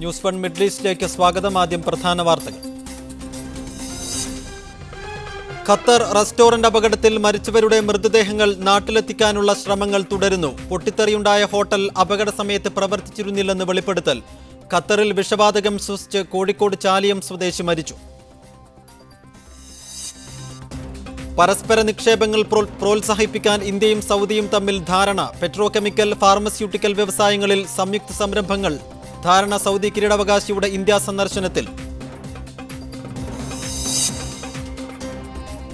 News one middle ഈസ്റ്റിലേക്ക് സ്വാഗതം. ആദ്യം പ്രധാന വാർത്തകൾ. ഖത്തർ റെസ്റ്റോറന്റ് അപകടത്തിൽ മരിച്ചവരുടെ മൃതദേഹങ്ങൾ നാട്ടിലെത്തിക്കാനുള്ള ശ്രമങ്ങൾ തുടരുന്നു. പൊട്ടിത്തെറിയുണ്ടായ ഹോട്ടൽ അപകട സമയത്ത് പ്രവർത്തിച്ചിരുന്നില്ലെന്ന് വെളിപ്പെടുത്തൽ. ഖത്തറിൽ വിഷവാതകം ശ്വസിച്ച് കോഴിക്കോട് ചാലിയം സ്വദേശി മരിച്ചു. പരസ്പര നിക്ഷേപങ്ങൾ പ്രോത്സാഹിപ്പിക്കാൻ ഇന്ത്യയും സൗദിയും തമ്മിൽ ധാരണ. പെട്രോകെമിക്കൽ, ഫാർമസ്യൂട്ടിക്കൽ വ്യവസായങ്ങളിൽ സംയുക്ത സംരംഭങ്ങൾ. ധാരണ സൗദി കിരീടാവകാശിയുടെ ഇന്ത്യ സന്ദർശനത്തിൽ.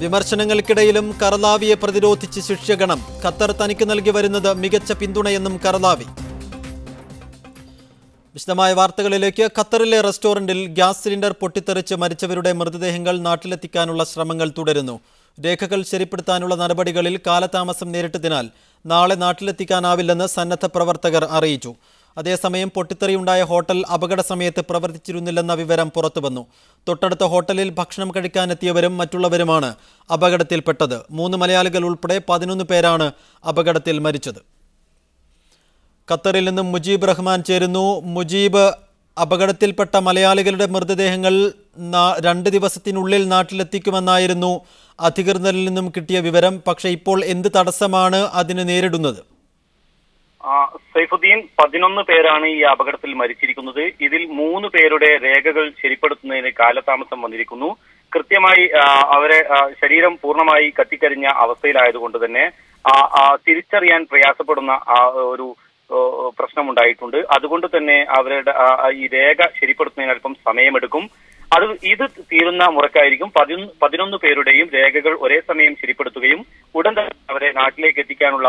വിമർശനങ്ങൾക്കിടയിലും കർലാവിയെ പ്രതിരോധിച്ച് ശിഷ്യഗണം. ഖത്തർ തനിക്ക് നൽകി വരുന്നത് മികച്ച പിന്തുണയെന്നും കർലാവി. വിശദമായ വാർത്തകളിലേക്ക്. ഖത്തറിലെ റെസ്റ്റോറന്റിൽ ഗ്യാസ് സിലിണ്ടർ പൊട്ടിത്തെറിച്ച് മരിച്ചവരുടെ മൃതദേഹങ്ങൾ നാട്ടിലെത്തിക്കാനുള്ള ശ്രമങ്ങൾ തുടരുന്നു. രേഖകൾ ശരിപ്പെടുത്താനുള്ള നടപടികളിൽ കാലതാമസം നേരിട്ടതിനാൽ നാളെ നാട്ടിലെത്തിക്കാനാവില്ലെന്ന് സന്നദ്ധ പ്രവർത്തകർ അറിയിച്ചു. അതേസമയം പൊട്ടിത്തെറിയുണ്ടായ ഹോട്ടൽ അപകട സമയത്ത് പ്രവർത്തിച്ചിരുന്നില്ലെന്ന വിവരം പുറത്തുവന്നു. തൊട്ടടുത്ത ഹോട്ടലിൽ ഭക്ഷണം കഴിക്കാനെത്തിയവരും മറ്റുള്ളവരുമാണ് അപകടത്തിൽപ്പെട്ടത്. 3 മലയാളികൾ ഉൾപ്പെടെ 11 പേരാണ് അപകടത്തിൽ മരിച്ചത്. ഖത്തറിൽ നിന്നും മുജീബ് റഹ്മാൻ ചേരുന്നു. മുജീബ്, അപകടത്തിൽപ്പെട്ട മലയാളികളുടെ മൃതദേഹങ്ങൾ 2 ദിവസത്തിനുള്ളിൽ നാട്ടിലെത്തിക്കുമെന്നായിരുന്നു അധികൃതരിൽ നിന്നും കിട്ടിയ വിവരം. പക്ഷേ ഇപ്പോൾ എന്ത് തടസ്സമാണ് അതിന് നേരിടുന്നത്? സൈഫുദ്ദീൻ, 11 പേരാണ് ഈ അപകടത്തിൽ മരിച്ചിരിക്കുന്നത്. ഇതിൽ 3 പേരുടെ രേഖകൾ ശരിപ്പെടുത്തുന്നതിന് കാലതാമസം വന്നിരിക്കുന്നു. കൃത്യമായി അവരെ ശരീരം പൂർണ്ണമായി കത്തിക്കരിഞ്ഞ അവസ്ഥയിലായതുകൊണ്ട് തന്നെ തിരിച്ചറിയാൻ പ്രയാസപ്പെടുന്ന ഒരു പ്രശ്നമുണ്ടായിട്ടുണ്ട്. അതുകൊണ്ട് തന്നെ അവരുടെ ഈ രേഖ ശരിപ്പെടുത്തുന്നതിന് അല്പം സമയമെടുക്കും. ഇത് തീരുന്ന മുറക്കായിരിക്കും 11 പേരുടെയും രേഖകൾ ഒരേ സമയം ശരിപ്പെടുത്തുകയും ഉടൻ തന്നെ അവരെ നാട്ടിലേക്ക് എത്തിക്കാനുള്ള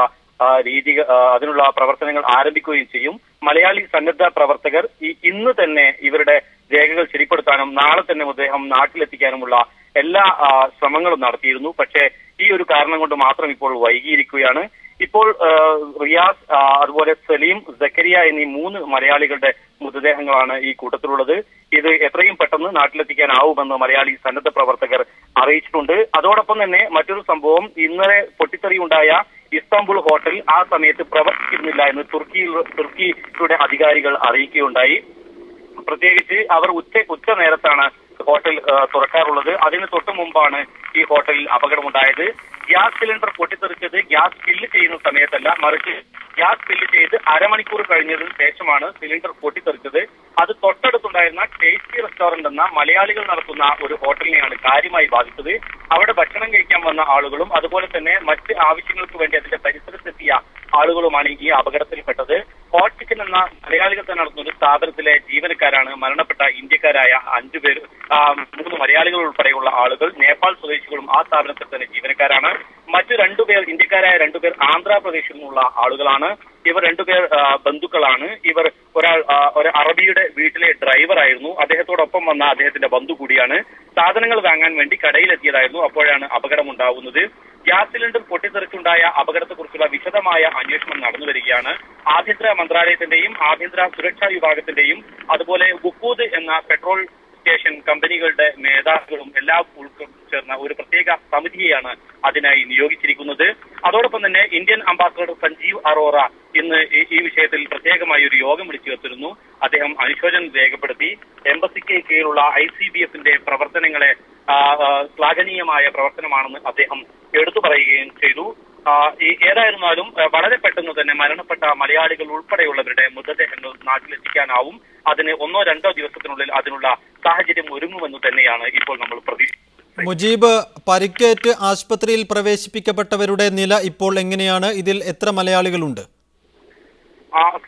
അതിനുള്ള പ്രവർത്തനങ്ങൾ ആരംഭിക്കുകയും ചെയ്യും. മലയാളി സന്നദ്ധ പ്രവർത്തകർ ഇന്ന് തന്നെ ഇവരുടെ രേഖകൾ ശരിപ്പെടുത്താനും നാളെ തന്നെ മൃതദേഹം നാട്ടിലെത്തിക്കാനുമുള്ള എല്ലാ ശ്രമങ്ങളും നടത്തിയിരുന്നു. പക്ഷേ ഈ ഒരു കാരണം കൊണ്ട് മാത്രം ഇപ്പോൾ വൈകിയിരിക്കുകയാണ്. ഇപ്പോൾ റിയാസ്, അതുപോലെ സലീം, സക്കരിയ എന്നീ 3 മലയാളികളുടെ മൃതദേഹങ്ങളാണ് ഈ കൂട്ടത്തിലുള്ളത്. ഇത് എത്രയും പെട്ടെന്ന് നാട്ടിലെത്തിക്കാനാവുമെന്ന് മലയാളി സന്നദ്ധ പ്രവർത്തകർ അറിയിച്ചിട്ടുണ്ട്. അതോടൊപ്പം തന്നെ മറ്റൊരു സംഭവം, ഇന്നലെ പൊട്ടിത്തെറിയുണ്ടായ ഇസ്താംബുൾ ഹോട്ടൽ ആ സമയത്ത് പ്രവർത്തിക്കുന്നില്ല എന്ന് തുർക്കിയുടെ അധികാരികൾ അറിയിക്കുകയുണ്ടായി. പ്രത്യേകിച്ച് അവർ ഉച്ച നേരത്താണ് ഹോട്ടൽ തുറക്കാറുള്ളത്. അതിന് തൊട്ടു മുമ്പാണ് ഈ ഹോട്ടലിൽ അപകടമുണ്ടായത്. ഗ്യാസ് സിലിണ്ടർ പൊട്ടിത്തെറിച്ചത് ഗ്യാസ് ഫില്ല് ചെയ്യുന്ന സമയത്തല്ല, മറിച്ച് ഗ്യാസ് ഫില്ല് ചെയ്ത് അരമണിക്കൂർ കഴിഞ്ഞതിന് ശേഷമാണ് സിലിണ്ടർ പൊട്ടിത്തെറിച്ചത്. അത് തൊട്ടടുത്തുണ്ടായിരുന്ന ടേസ്റ്റി റെസ്റ്റോറന്റ് എന്ന മലയാളികൾ നടത്തുന്ന ഒരു ഹോട്ടലിനെയാണ് കാര്യമായി ബാധിച്ചത്. അവിടെ ഭക്ഷണം കഴിക്കാൻ വന്ന ആളുകളും അതുപോലെ തന്നെ മറ്റ് ആവശ്യങ്ങൾക്ക് വേണ്ടി അതിന്റെ പരിസരത്തെത്തിയ ആളുകളുമാണ് ഈ അപകടത്തിൽപ്പെട്ടത്. ഹോട്ട് ചിക്കൻ എന്ന മലയാളികൾ തന്നെ നടത്തുന്ന ഒരു സ്ഥാപനത്തിലെ ജീവനക്കാരാണ് മരണപ്പെട്ട ഇന്ത്യക്കാരായ 5 പേർ. 3 മലയാളികൾ ഉൾപ്പെടെയുള്ള ആളുകൾ നേപ്പാൾ സ്വദേശികളും ആ സ്ഥാപനത്തിൽ തന്നെ ജീവനക്കാരാണ്. മറ്റു 2 പേർ, ഇന്ത്യക്കാരായ 2 പേർ ആന്ധ്രാപ്രദേശിൽ നിന്നുള്ള ആളുകളാണ്. ഇവർ 2 പേർ ബന്ധുക്കളാണ്. ഇവർ ഒരു അറബിയുടെ വീട്ടിലെ ഡ്രൈവറായിരുന്നു. അദ്ദേഹത്തോടൊപ്പം വന്ന അദ്ദേഹത്തിന്റെ ബന്ധു കൂടിയാണ്. സാധനങ്ങൾ വാങ്ങാൻ വേണ്ടി കടയിലെത്തിയതായിരുന്നു. അപ്പോഴാണ് അപകടമുണ്ടാവുന്നത്. ഗ്യാസ് സിലിണ്ടർ പൊട്ടിത്തെറിച്ചുണ്ടായ അപകടത്തെക്കുറിച്ചുള്ള വിശദമായ അന്വേഷണം നടന്നു വരികയാണ്. ആഭ്യന്തര മന്ത്രാലയത്തിന്റെയും ആഭ്യന്തര സുരക്ഷാ വിഭാഗത്തിന്റെയും അതുപോലെ വുക്കൂദ് എന്ന പെട്രോൾ സ്റ്റേഷൻ കമ്പനികളുടെ നേതാക്കളും എല്ലാം ഉൾച്ചേർന്ന ഒരു പ്രത്യേക സമിതിയെയാണ് അതിനായി നിയോഗിച്ചിരിക്കുന്നത്. അതോടൊപ്പം തന്നെ ഇന്ത്യൻ അംബാസഡർ സഞ്ജീവ് അറോറ ഇന്ന് ഈ വിഷയത്തിൽ പ്രത്യേകമായി ഒരു യോഗം വിളിച്ചു ചേർത്തിരുന്നു. അദ്ദേഹം അനുശോചനം രേഖപ്പെടുത്തി. എംബസിക്ക് കീഴിലുള്ള ICBFന്റെ പ്രവർത്തനങ്ങളെ ശ്ലാഘനീയമായ പ്രവർത്തനമാണെന്ന് അദ്ദേഹം എടുത്തു പറയുകയും ചെയ്തു. ഏതായിരുന്നാലും വളരെ പെട്ടെന്ന് തന്നെ മരണപ്പെട്ട മലയാളികൾ ഉൾപ്പെടെയുള്ളവരുടെ മൃതദേഹങ്ങൾ നാട്ടിലെത്തിക്കാനാവും. അതിന് 1-2 ദിവസത്തിനുള്ളിൽ അതിനുള്ള സാഹചര്യം ഒരുങ്ങുമെന്ന് തന്നെയാണ് ഇപ്പോൾ നമ്മൾ പ്രതീക്ഷിക്കുന്നത്. മുജീബ്, പരിക്കേറ്റ് ആശുപത്രിയിൽ പ്രവേശിപ്പിക്കപ്പെട്ടവരുടെ നില ഇപ്പോൾ എങ്ങനെയാണ്? ഇതിൽ എത്ര മലയാളികളുണ്ട്?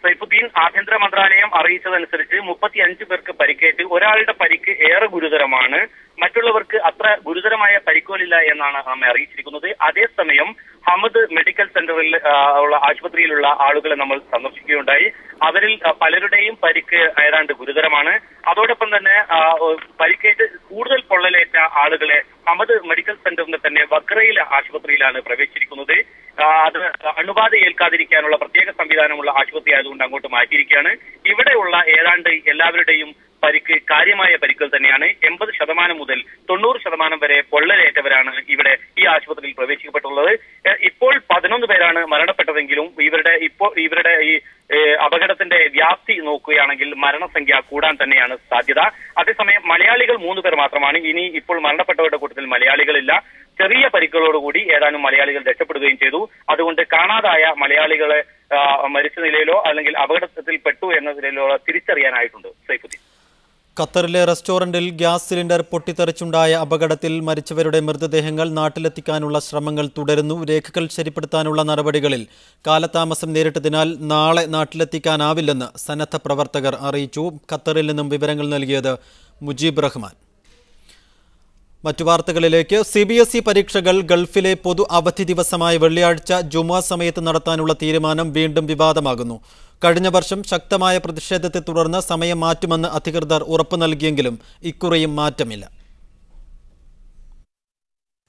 സൈഫുദ്ദീൻ, ആഭ്യന്തര മന്ത്രാലയം അറിയിച്ചതനുസരിച്ച് 35 പേർക്ക് പരിക്കേറ്റ്. ഒരാളുടെ പരിക്ക് ഏറെ ഗുരുതരമാണ്. മറ്റുള്ളവർക്ക് അത്ര ഗുരുതരമായ പരിക്കുകളില്ല എന്നാണ് നമ്മെ അറിയിച്ചിരിക്കുന്നത്. അതേസമയം ഹമദ് മെഡിക്കൽ സെന്ററിൽ ഉള്ള ആശുപത്രിയിലുള്ള ആളുകളെ നമ്മൾ സന്ദർശിക്കുകയുണ്ടായി. അവരിൽ പലരുടെയും പരിക്ക് ഏതാണ്ട് ഗുരുതരമാണ്. അതോടൊപ്പം തന്നെ പരിക്കേറ്റ് കൂടുതൽ പൊള്ളലേറ്റ ആളുകളെ ഹമദ് മെഡിക്കൽ സെന്ററിന്റെ തന്നെ വക്രയിലെ ആശുപത്രിയിലാണ് പ്രവേശിച്ചിരിക്കുന്നത്. അത് അണുബാധ ഏൽക്കാതിരിക്കാനുള്ള പ്രത്യേക സംവിധാനമുള്ള ആശുപത്രി ആയതുകൊണ്ട് അങ്ങോട്ട് മാറ്റിയിരിക്കുകയാണ്. ഇവിടെയുള്ള ഏതാണ്ട് എല്ലാവരുടെയും പരിക്ക് കാര്യമായ പരിക്കുകൾ തന്നെയാണ്. 80% മുതൽ 90% വരെ പൊള്ളലേറ്റവരാണ് ഇവിടെ ഈ ആശുപത്രിയിൽ പ്രവേശിക്കപ്പെട്ടുള്ളത്. ഇപ്പോൾ 11 പേരാണ് മരണപ്പെട്ടതെങ്കിലും ഇവരുടെ ഈ അപകടത്തിന്റെ വ്യാപ്തി നോക്കുകയാണെങ്കിൽ മരണസംഖ്യ കൂടാൻ തന്നെയാണ് സാധ്യത. അതേസമയം മലയാളികൾ 3 പേർ മാത്രമാണ്. ഇപ്പോൾ മരണപ്പെട്ടവരുടെ കൂട്ടത്തിൽ മലയാളികളില്ല. ചെറിയ പരിക്കുകളോടുകൂടി ഏതാനും മലയാളികൾ രക്ഷപ്പെടുകയും ചെയ്തു. അതുകൊണ്ട് കാണാതായ മലയാളികളെ മരിച്ച നിലയിലോ അല്ലെങ്കിൽ അപകടത്തിൽ പെട്ടു എന്ന നിലയിലോ തിരിച്ചറിയാനായിട്ടുണ്ട്. സൈഫുദ്ദീൻ, ഖത്തറിലെ റെസ്റ്റോറന്റിൽ ഗ്യാസ് സിലിണ്ടർ പൊട്ടിത്തെറിച്ചുണ്ടായ അപകടത്തിൽ മരിച്ചവരുടെ മൃതദേഹങ്ങൾ നാട്ടിലെത്തിക്കാനുള്ള ശ്രമങ്ങൾ തുടരുന്നു. രേഖകൾ ശരിപ്പെടുത്താനുള്ള നടപടികളിൽ കാലതാമസം നേരിട്ടതിനാൽ നാളെ നാട്ടിലെത്തിക്കാനാവില്ലെന്ന് സന്നദ്ധ പ്രവർത്തകർ അറിയിച്ചു. ഖത്തറിൽ നിന്നും വിവരങ്ങൾ നൽകിയത് മുജീബ് റഹ്മാൻ. മറ്റു വാർത്തകളിലേക്ക്. CBSE പരീക്ഷകൾ ഗൾഫിലെ പൊതു അവധി ദിവസമായ വെള്ളിയാഴ്ച ജുമുഅ സമയത്ത് നടത്താനുള്ള തീരുമാനം വീണ്ടും വിവാദമാകുന്നു. കഴിഞ്ഞ വർഷം ശക്തമായ പ്രതിഷേധത്തെ തുടർന്ന് സമയം മാറ്റുമെന്ന് അധികൃതർ ഉറപ്പു നൽകിയെങ്കിലും ഇക്കുറിയും മാറ്റമില്ല.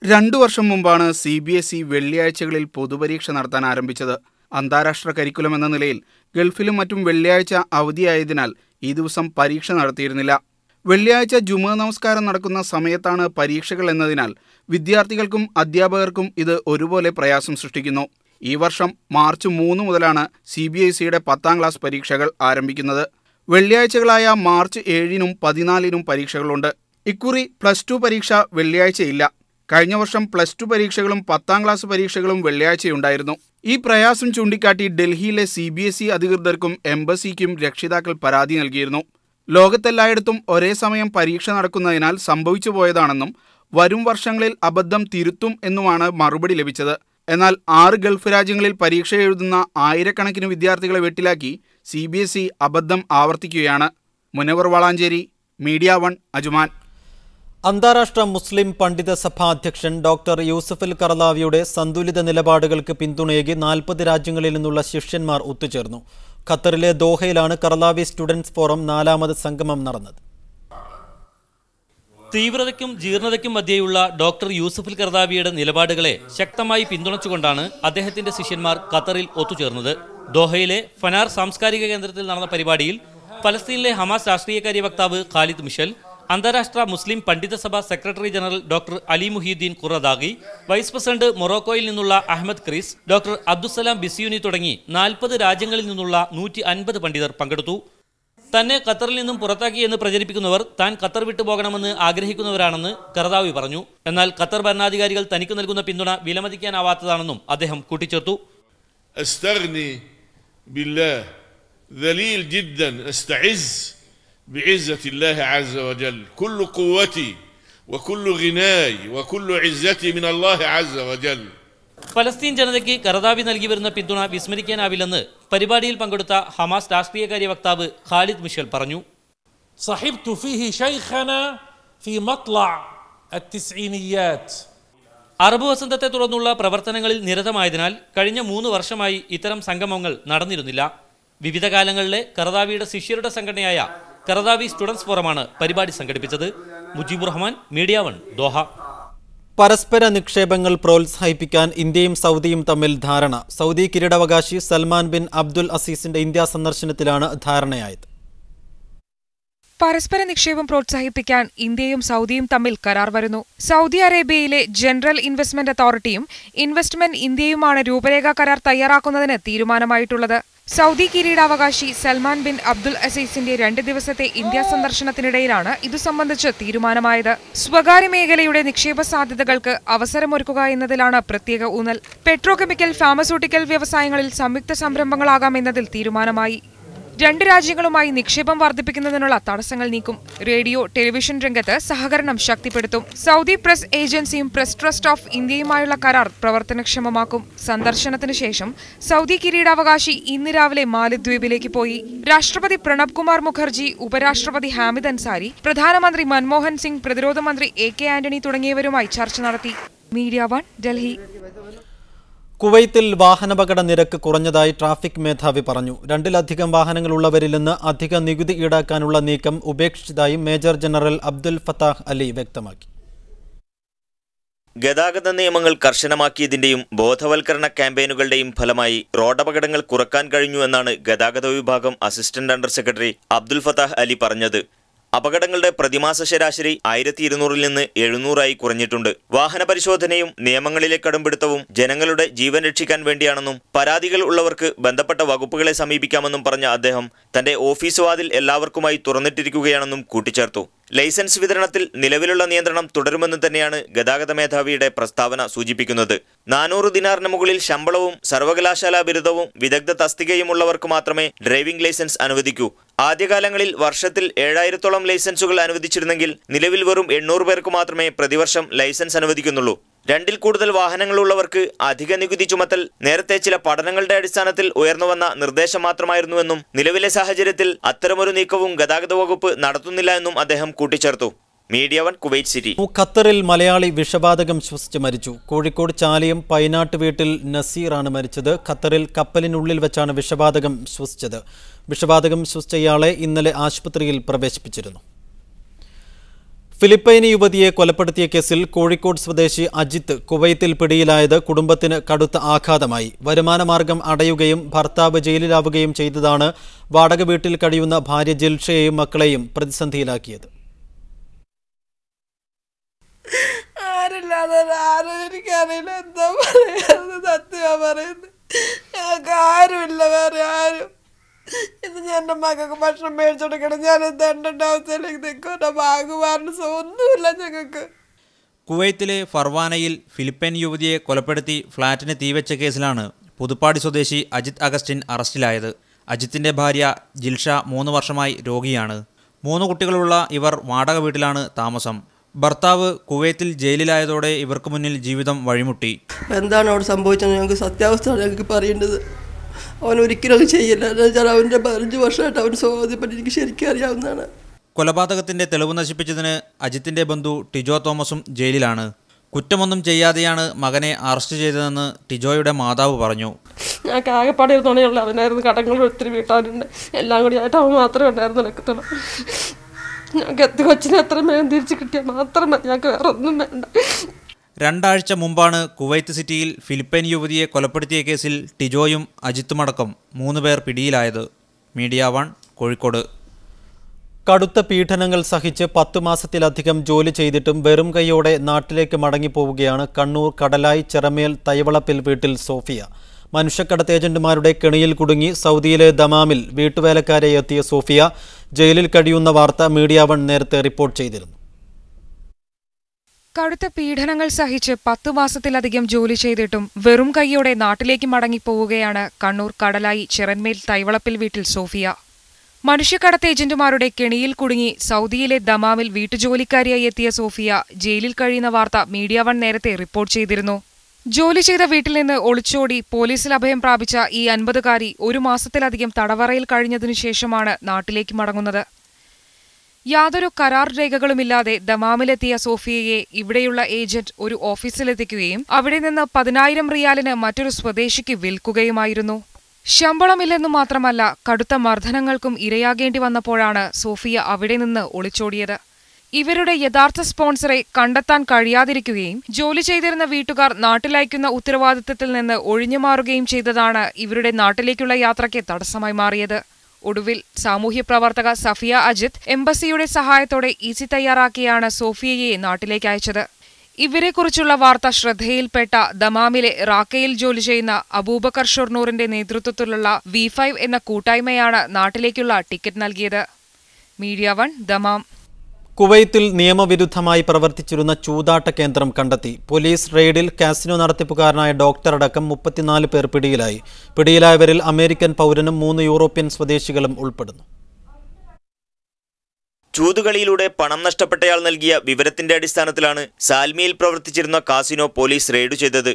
2 വർഷം മുമ്പാണ് CBSE വെള്ളിയാഴ്ചകളിൽ പൊതുപരീക്ഷ നടത്താൻ ആരംഭിച്ചത്. അന്താരാഷ്ട്ര കരിക്കുലം എന്ന നിലയിൽ ഗൾഫിലും മറ്റും വെള്ളിയാഴ്ച അവധിയായതിനാൽ ഈ ദിവസം പരീക്ഷ നടത്തിയിരുന്നില്ല. വെള്ളിയാഴ്ച ജുമുഅ നമസ്കാരം നടക്കുന്ന സമയത്താണ് പരീക്ഷകൾ എന്നതിനാൽ വിദ്യാർത്ഥികൾക്കും അധ്യാപകർക്കും ഇത് ഒരുപോലെ പ്രയാസം സൃഷ്ടിക്കുന്നു. ഈ വർഷം മാർച്ച് 3 മുതലാണ് CBSEയുടെ 10ാം ക്ലാസ് പരീക്ഷകൾ ആരംഭിക്കുന്നത്. വെള്ളിയാഴ്ചകളായ മാർച്ച് 7-നും 14-നും പരീക്ഷകളുണ്ട്. ഇക്കുറി +2 പരീക്ഷ വെള്ളിയാഴ്ചയില്ല. കഴിഞ്ഞ വർഷം +2 പരീക്ഷകളും 10ാം ക്ലാസ് പരീക്ഷകളും വെള്ളിയാഴ്ചയുണ്ടായിരുന്നു. ഈ പ്രയാസം ചൂണ്ടിക്കാട്ടി ഡൽഹിയിലെ CBSE അധികൃതർക്കും എംബസിക്കും രക്ഷിതാക്കൾ പരാതി നൽകിയിരുന്നു. ലോകത്തെല്ലായിടത്തും ഒരേ സമയം പരീക്ഷ നടക്കുന്നതിനാൽ സംഭവിച്ചു പോയതാണെന്നും വരും വർഷങ്ങളിൽ അബദ്ധം തിരുത്തും എന്നുമാണ് മറുപടി ലഭിച്ചത്. എന്നാൽ 6 ഗൾഫ് രാജ്യങ്ങളിൽ പരീക്ഷ എഴുതുന്ന ആയിരക്കണക്കിന് വിദ്യാർത്ഥികളെ വെട്ടിലാക്കി CBSE അബദ്ധം ആവർത്തിക്കുകയാണ്. Munavar Valanchery, media 1, Ajman. അന്താരാഷ്ട്ര മുസ്ലിം പണ്ഡിത സഭാ അധ്യക്ഷൻ ഡോക്ടർ യൂസഫൽ കർലാവിയുടെ സന്തുലിത നിലപാടുകൾക്ക് പിന്തുണയേകി 40 രാജ്യങ്ങളിൽ നിന്നുള്ള ശിഷ്യന്മാർ ഒത്തുചേർന്നു. ഖത്തറിലെ ദോഹയിലാണ് കർലാവി സ്റ്റുഡൻസ് ഫോറം 4ാമത് സംഗമം നടന്നത്. തീവ്രതയ്ക്കും ജീർണതയ്ക്കും മധ്യേയുള്ള ഡോക്ടർ യൂസഫുൽ കർദാവിയുടെ നിലപാടുകളെ ശക്തമായി പിന്തുണച്ചുകൊണ്ടാണ് അദ്ദേഹത്തിന്റെ ശിഷ്യന്മാർ ഖത്തറിൽ ഒത്തുചേർന്നത്. ദോഹയിലെ ഫനാർ സാംസ്കാരിക കേന്ദ്രത്തിൽ നടന്ന പരിപാടിയിൽ ഫലസ്തീനിലെ ഹമാസ് രാഷ്ട്രീയകാര്യ വക്താവ് ഖാലിദ് മിഷൽ, അന്താരാഷ്ട്ര മുസ്ലിം പണ്ഡിത സഭ secretary general doctor Ali Muhiyuddin Qaradaghi, vice president മൊറോക്കോയിൽ നിന്നുള്ള അഹമ്മദ് ക്രീസ്, ഡോക്ടർ അബ്ദുസലാം ബിസിയുനി തുടങ്ങി 40 രാജ്യങ്ങളിൽ നിന്നുള്ള 150 പണ്ഡിതർ പങ്കെടുത്തു. തന്നെ ഖത്തറിൽ നിന്നും പുറത്താക്കിയെന്ന് പ്രചരിപ്പിക്കുന്നവർ താൻ ഖത്തർ വിട്ടുപോകണമെന്ന് ആഗ്രഹിക്കുന്നവരാണെന്ന് കർദാവി പറഞ്ഞു. എന്നാൽ ഖത്തർ ഭരണാധികാരികൾ തനിക്ക് നൽകുന്ന പിന്തുണ വിലമതിക്കാനാവാത്തതാണെന്നും അദ്ദേഹം കൂട്ടിച്ചേർത്തു. بعزة الله عز وجل كل قوتي وكل غناي وكل عزتي من الله عز وجل. ഫലസ്തീൻ ജനതയ്ക്ക് കർദാവി നൽകി വരുന്ന പിന്തുണ വിസ്മരിക്കാനാവില്ലെന്ന് പരിപാടിയിൽ പങ്കെടുത്ത ഹമാസ് രാഷ്ട്രീയകാര്യ വക്താവ് ഖാലിദ് മിഷൽ പറഞ്ഞു. صحبت فيه شيخنا في مطلع التسعينيات. അറബ് വസന്തത്തെ തുടർന്നുള്ള പ്രവർത്തനങ്ങളിൽ നിരതമായതിനാൽ കഴിഞ്ഞ 3 വർഷമായി ഇത്തരം സംഗമങ്ങൾ നടന്നിരുന്നില്ല. വിവിധ കാലങ്ങളിലെ കർദാവിയുടെ ശിഷ്യരുടെ സംഘടനയായ കർദാവി സ്റ്റുഡൻസ് ഫോറമാണ് പരിപാടി സംഘടിപ്പിച്ചത്. Mujeeb Rahman, media 1, Doha. പരസ്പര നിക്ഷേപങ്ങൾ പ്രോത്സാഹിപ്പിക്കാൻ ഇന്ത്യയും സൗദിയും തമ്മിൽ ധാരണ. സൗദി കിരീടാവകാശി സൽമാൻ ബിൻ അബ്ദുൽ അസീസിന്റെ ഇന്ത്യ സന്ദർശനത്തിലാണ് ധാരണയായത്. പരസ്പര നിക്ഷേപം പ്രോത്സാഹിപ്പിക്കാൻ ഇന്ത്യയും സൗദിയും തമ്മിൽ കരാർ വരുന്നു. സൗദി അറേബ്യയിലെ ജനറൽ ഇൻവെസ്റ്റ്മെന്റ് അതോറിറ്റിയും ഇൻവെസ്റ്റ്മെന്റ് ഇന്ത്യയുമാണ് രൂപരേഖ കരാർ തയ്യാറാക്കുന്നതിന് തീരുമാനമായിട്ടുള്ളത്. സൗദി കിരീടാവകാശി സൽമാൻ ബിൻ അബ്ദുൽ അസീസിന്റെ 2 ദിവസത്തെ ഇന്ത്യ സന്ദർശനത്തിനിടയിലാണ് ഇതു സംബന്ധിച്ച് തീരുമാനമായത്. സ്വകാര്യ മേഖലയുടെ നിക്ഷേപ സാധ്യതകൾക്ക് അവസരമൊരുക്കുക എന്നതിലാണ് പ്രത്യേക ഊന്നൽ. പെട്രോകെമിക്കൽ, ഫാർമസ്യൂട്ടിക്കൽ വ്യവസായങ്ങളിൽ സംയുക്ത സംരംഭങ്ങളാകാം എന്നതിൽ തീരുമാനമായി. 2 രാജ്യങ്ങളുമായി നിക്ഷേപം വർദ്ധിപ്പിക്കുന്നതിനുള്ള തടസ്സങ്ങൾ നീക്കും. റേഡിയോ, ടെലിവിഷൻ രംഗത്ത് സഹകരണം ശക്തിപ്പെടുത്തും. സൗദി പ്രസ് ഏജൻസിയും പ്രസ് ട്രസ്റ്റ് ഓഫ് ഇന്ത്യയുമായുള്ള കരാർ പ്രവർത്തനക്ഷമമാക്കും. സന്ദർശനത്തിന് ശേഷം സൗദി കിരീടാവകാശി ഇന്ന് രാവിലെ മാലിദ്വീപിലേക്ക് പോയി. രാഷ്ട്രപതി പ്രണബ് കുമാർ മുഖർജി, ഉപരാഷ്ട്രപതി ഹാമിദ് അൻസാരി, പ്രധാനമന്ത്രി മൻമോഹൻ സിംഗ്, പ്രതിരോധ മന്ത്രി AK ആന്റണി തുടങ്ങിയവരുമായി ചർച്ച നടത്തി. മീഡിയ 1, ഡൽഹി. കുവൈത്തിൽ വാഹനാപകട നിരക്ക് കുറഞ്ഞതായി ട്രാഫിക് മേധാവി പറഞ്ഞു. 2-ലധികം വാഹനങ്ങളുള്ളവരിൽ നിന്ന് അധിക നികുതി ഈടാക്കാനുള്ള നീക്കം ഉപേക്ഷിച്ചതായി മേജർ ജനറൽ അബ്ദുൽ ഫത്താഹ് അലി വ്യക്തമാക്കി. ഗതാഗത നിയമങ്ങൾ കർശനമാക്കിയതിന്റെയും ബോധവൽക്കരണ ക്യാമ്പയിനുകളുടെയും ഫലമായി റോഡപകടങ്ങൾ കുറക്കാൻ കഴിഞ്ഞു എന്നാണ് ഗതാഗത വിഭാഗം assistant under secretary Abdul Fattah Ali പറഞ്ഞത്. അപകടങ്ങളുടെ പ്രതിമാസ ശരാശരി 1200-ൽ നിന്ന് 700-ആയി കുറഞ്ഞിട്ടുണ്ട്. വാഹന പരിശോധനയും നിയമങ്ങളിലെ കടുംപിടുത്തവും ജനങ്ങളുടെ ജീവൻ രക്ഷിക്കാൻ വേണ്ടിയാണെന്നും പരാതികൾ ഉള്ളവർക്ക് ബന്ധപ്പെട്ട വകുപ്പുകളെ സമീപിക്കാമെന്നും പറഞ്ഞ അദ്ദേഹം തന്റെ ഓഫീസ് വാതിൽ എല്ലാവർക്കുമായി തുറന്നിട്ടിരിക്കുകയാണെന്നും കൂട്ടിച്ചേർത്തു. ലൈസൻസ് വിതരണത്തിൽ നിലവിലുള്ള നിയന്ത്രണം തുടരുമെന്ന് തന്നെയാണ് ഗതാഗത മേധാവിയുടെ പ്രസ്താവന സൂചിപ്പിക്കുന്നത്. 400 ദിനാറിന് മുകളിൽ ശമ്പളവും സർവകലാശാലാ ബിരുദവും വിദഗ്ധ തസ്തികയുമുള്ളവർക്ക് മാത്രമേ ഡ്രൈവിംഗ് ലൈസൻസ് അനുവദിക്കൂ. ആദ്യകാലങ്ങളിൽ വർഷത്തിൽ 7000-ഓളം ലൈസൻസുകൾ അനുവദിച്ചിരുന്നെങ്കിൽ നിലവിൽ വെറും 800 പേർക്ക് മാത്രമേ പ്രതിവർഷം ലൈസൻസ് അനുവദിക്കുന്നുള്ളൂ. 2-ൽ കൂടുതൽ വാഹനങ്ങളുള്ളവർക്ക് അധിക നികുതി ചുമത്തൽ നേരത്തെ ചില പഠനങ്ങളുടെ അടിസ്ഥാനത്തിൽ ഉയർന്നുവന്ന നിർദ്ദേശം മാത്രമായിരുന്നുവെന്നും നിലവിലെ സാഹചര്യത്തിൽ അത്തരമൊരു നീക്കവും ഗതാഗത വകുപ്പ് നടത്തുന്നില്ല എന്നും അദ്ദേഹം കൂട്ടിച്ചേർത്തു. Media 1 Kuwait city. ഖത്തറിൽ മലയാളി വിഷവാതകം ശ്വസിച്ച് മരിച്ചു. കോഴിക്കോട് ചാലിയം പൈനാട്ട് വീട്ടിൽ നസീറാണ് മരിച്ചത്. ഖത്തറിൽ കപ്പലിനുള്ളിൽ വെച്ചാണ് വിഷവാതകം ശ്വസിച്ചത്. വിഷവാതകം ശ്വസിച്ച ഇയാളെ ഇന്നലെ ആശുപത്രിയിൽ പ്രവേശിപ്പിച്ചിരുന്നു. ഫിലിപ്പൈനി യുവതിയെ കൊലപ്പെടുത്തിയ കേസിൽ കോഴിക്കോട് സ്വദേശി അജിത്ത് കുവൈത്തിൽ പിടിയിലായത് കുടുംബത്തിന് കടുത്ത ആഘാതമായി. വരുമാനമാർഗം അടയുകയും ഭർത്താവ് ജയിലിലാവുകയും ചെയ്തതാണ് വാടക വീട്ടിൽ കഴിയുന്ന ഭാര്യ ജിൽഷയെയും മക്കളെയും പ്രതിസന്ധിയിലാക്കിയത്. എനിക്കറിയില്ല എന്താ പറയുന്നത്, സത്യമാ പറയുന്നത്. ഞങ്ങൾക്ക് ആരുമില്ല, വേറെ ആരും. ഇത് ഞാൻ എൻ്റെ മക്കൾക്ക് ഭക്ഷണം മേടിച്ചു കൊടുക്കണം. ഞാൻ എന്തെണ്ട അവസ്ഥയിലേക്ക് നിൽക്കുന്ന ഭാഗമാറിന് ഒന്നുമില്ല ഞങ്ങൾക്ക്. കുവൈത്തിലെ ഫർവാനയിൽ ഫിലിപ്പൈൻ യുവതിയെ കൊലപ്പെടുത്തി ഫ്ളാറ്റിന് തീവെച്ച കേസിലാണ് പുതുപ്പാടി സ്വദേശി അജിത് അഗസ്റ്റിൻ അറസ്റ്റിലായത്. അജിത്തിൻ്റെ ഭാര്യ ജിൽഷ 3 വർഷമായി രോഗിയാണ്. 3 കുട്ടികളുള്ള ഇവർ വാടക വീട്ടിലാണ് താമസം. ഭർത്താവ് കുവൈത്തിൽ ജയിലിലായതോടെ ഇവർക്ക് മുന്നിൽ ജീവിതം വഴിമുട്ടി. എന്താണ് അവിടെ സംഭവിച്ചത്? ഞങ്ങൾക്ക് സത്യാവസ്ഥയാണ് ഞങ്ങൾക്ക് പറയേണ്ടത്. അവൻ ഒരിക്കലും ചെയ്യില്ല. അവൻ്റെ 5 വർഷമായിട്ട് അവൻ സ്വാധീനപ്പെട്ട് എനിക്ക് ശരിക്കും അറിയാവുന്നതാണ്. കൊലപാതകത്തിന്റെ തെളിവ് നശിപ്പിച്ചതിന് അജിത്തിന്റെ ബന്ധു ടിജോ തോമസും ജയിലിലാണ്. കുറ്റമൊന്നും ചെയ്യാതെയാണ് മകനെ അറസ്റ്റ് ചെയ്തതെന്ന് ടിജോയുടെ മാതാവ് പറഞ്ഞു. ഞങ്ങൾക്ക് ആകെപ്പാടെ ഒരു തുണയുള്ള അവനായിരുന്നു. കടങ്ങൾ ഒത്തിരി വീട്ടാനുണ്ട്. എല്ലാം കൂടി ആയിട്ട് അവൻ മാത്രമേ ഉണ്ടായിരുന്നു നിൽക്കത്തുള്ളൂ. ഞങ്ങൾക്ക് കൊച്ചിനെ എത്ര വേഗം തിരിച്ചു കിട്ടിയാൽ മാത്രം മതി, ഞങ്ങൾക്ക് വേറെ ഒന്നും വേണ്ട. 2 ആഴ്ച മുമ്പാണ് കുവൈത്ത് സിറ്റിയിൽ ഫിലിപ്പൈൻ യുവതിയെ കൊലപ്പെടുത്തിയ കേസിൽ ടിജോയും അജിത്തുമടക്കം 3 പേർ പിടിയിലായത്. മീഡിയ 1 കോഴിക്കോട്. കടുത്ത പീഡനങ്ങൾ സഹിച്ച് 10 മാസത്തിലധികം ജോലി ചെയ്തിട്ടും വെറും കൈയോടെ നാട്ടിലേക്ക് മടങ്ങിപ്പോവുകയാണ് കണ്ണൂർ കടലായി ചിറമേൽ തൈവളപ്പിൽ വീട്ടിൽ സോഫിയ. മനുഷ്യക്കടത്ത് ഏജന്റുമാരുടെ കെണിയിൽ കുടുങ്ങി സൗദിയിലെ ദമാമിൽ വീട്ടുവേലക്കാരെ എത്തിയ സോഫിയ ജയിലിൽ കഴിയുന്ന വാർത്ത മീഡിയ 1 നേരത്തെ റിപ്പോർട്ട് ചെയ്തിരുന്നു. കടുത്ത പീഡനങ്ങൾ സഹിച്ച് 10 മാസത്തിലധികം ജോലി ചെയ്തിട്ടും വെറും കൈയോടെ നാട്ടിലേക്ക് മടങ്ങിപ്പോവുകയാണ് കണ്ണൂർ കടലായി ചിറന്മേൽ തൈവളപ്പിൽ വീട്ടിൽ സോഫിയ. മനുഷ്യക്കടത്ത് ഏജന്റുമാരുടെ കെണിയിൽ കുടുങ്ങി സൗദിയിലെ ദമാമിൽ വീട്ടുജോലിക്കാരിയായി എത്തിയ സോഫിയ ജയിലിൽ കഴിയുന്ന വാർത്ത മീഡിയ 1 നേരത്തെ റിപ്പോർട്ട് ചെയ്തിരുന്നു. ജോലി ചെയ്ത വീട്ടിൽ നിന്ന് ഒളിച്ചോടി പോലീസിൽ അഭയം പ്രാപിച്ച ഈ 50-കാരി 1 മാസത്തിലധികം തടവറയിൽ കഴിഞ്ഞതിനു ശേഷമാണ് നാട്ടിലേക്ക് മടങ്ങുന്നത്. യാതൊരു കരാർ രേഖകളുമില്ലാതെ ദമാമിലെത്തിയ സോഫിയയെ ഇവിടെയുള്ള ഏജന്റ് ഒരു ഓഫീസിലെത്തിക്കുകയും അവിടെ നിന്ന് 10,000 റിയാലിന് മറ്റൊരു സ്വദേശിക്ക് വിൽക്കുകയുമായിരുന്നു. ശമ്പളമില്ലെന്നു മാത്രമല്ല കടുത്ത മർദ്ദനങ്ങൾക്കും ഇരയാകേണ്ടി വന്നപ്പോഴാണ് സോഫിയ അവിടെ നിന്ന് ഒളിച്ചോടിയത്. ഇവരുടെ യഥാർത്ഥ സ്പോൺസറെ കണ്ടെത്താൻ കഴിയാതിരിക്കുകയും ജോലി ചെയ്തിരുന്ന വീട്ടുകാർ നാട്ടിലയക്കുന്ന ഉത്തരവാദിത്തത്തിൽ നിന്ന് ഒഴിഞ്ഞുമാറുകയും ചെയ്തതാണ് ഇവരുടെ നാട്ടിലേക്കുള്ള യാത്രയ്ക്ക് തടസ്സമായി മാറിയത്. ഒടുവിൽ സാമൂഹ്യ പ്രവർത്തക സഫിയ അജിത് എംബസിയുടെ സഹായത്തോടെ ഈസി തയ്യാറാക്കിയാണ് സോഫിയയെ നാട്ടിലേക്ക് അയച്ചത്. ഇവരെക്കുറിച്ചുള്ള വാർത്ത ശ്രദ്ധയിൽപ്പെട്ട ദമാമിലെ റാക്കയിൽ ജോലി ചെയ്യുന്ന അബൂബക്കർ ഷൊർണൂറിന്റെ നേതൃത്വത്തിലുള്ള V5 എന്ന കൂട്ടായ്മയാണ് നാട്ടിലേക്കുള്ള ടിക്കറ്റ് നൽകിയത്. Media 1 Dammam. കുവൈത്തിൽ നിയമവിരുദ്ധമായി പ്രവർത്തിച്ചിരുന്ന ചൂതാട്ട കേന്ദ്രം കണ്ടെത്തി. പോലീസ് റെയ്ഡിൽ കാസിനോ നടത്തിപ്പുകാരനായ ഡോക്ടറടക്കം 34 പേർ പിടിയിലായി. പിടിയിലായവരിൽ അമേരിക്കൻ പൗരനും 3 യൂറോപ്യൻ സ്വദേശികളും ഉൾപ്പെടുന്നു. ചൂതുകളിയിലൂടെ പണം നഷ്ടപ്പെട്ടയാൾ നൽകിയ വിവരത്തിന്റെ അടിസ്ഥാനത്തിലാണ് സാൽമിയിൽ പ്രവർത്തിച്ചിരുന്ന കാസിനോ പോലീസ് റെയ്ഡ് ചെയ്തത്.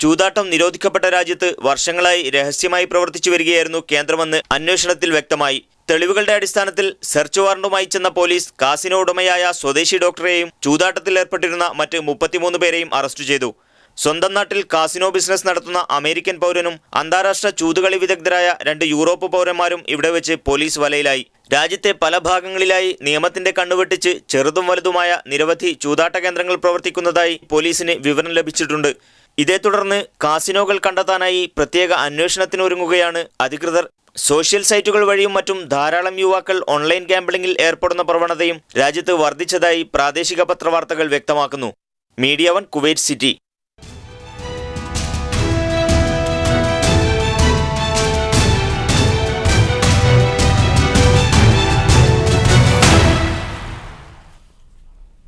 ചൂതാട്ടം നിരോധിക്കപ്പെട്ട രാജ്യത്ത് വർഷങ്ങളായി രഹസ്യമായി പ്രവർത്തിച്ചു വരികയായിരുന്നു കേന്ദ്രമെന്ന് അന്വേഷണത്തിൽ വ്യക്തമായി. തെളിവുകളുടെ അടിസ്ഥാനത്തിൽ സെർച്ച് വാറണ്ടുമായി ചെന്ന പോലീസ് കാസിനോ ഉടമയായ സ്വദേശി ഡോക്ടറെയും ചൂതാട്ടത്തിൽ ഏർപ്പെട്ടിരുന്ന മറ്റ് 33 പേരെയും അറസ്റ്റ് ചെയ്തു. സ്വന്തം നാട്ടിൽ കാസിനോ ബിസിനസ് നടത്തുന്ന അമേരിക്കൻ പൗരനും അന്താരാഷ്ട്ര ചൂതുകളി വിദഗ്ധരായ 2 യൂറോപ്പ് പൗരന്മാരും ഇവിടെ വെച്ച് പോലീസ് വലയിലായി. രാജ്യത്തെ പല ഭാഗങ്ങളിലായി നിയമത്തിന്റെ കണ്ണുവെട്ടിച്ച് ചെറുതും വലുതുമായ നിരവധി ചൂതാട്ട കേന്ദ്രങ്ങൾ പ്രവർത്തിക്കുന്നതായി പോലീസിന് വിവരം ലഭിച്ചിട്ടുണ്ട്. ഇതേ തുടർന്ന് കാസിനോകൾ കണ്ടെത്താനായി പ്രത്യേക അന്വേഷണത്തിനൊരുങ്ങുകയാണ് അധികൃതർ. സോഷ്യൽ സൈറ്റുകൾ വഴിയും മറ്റും ധാരാളം യുവാക്കൾ ഓൺലൈൻ ഗാംബ്ലിംഗിൽ ഏർപ്പെടുന്ന പ്രവണതയും രാജ്യത്ത് വർദ്ധിച്ചതായി പ്രാദേശിക പത്രവാർത്തകൾ വ്യക്തമാക്കുന്നു. Media one, Kuwait city.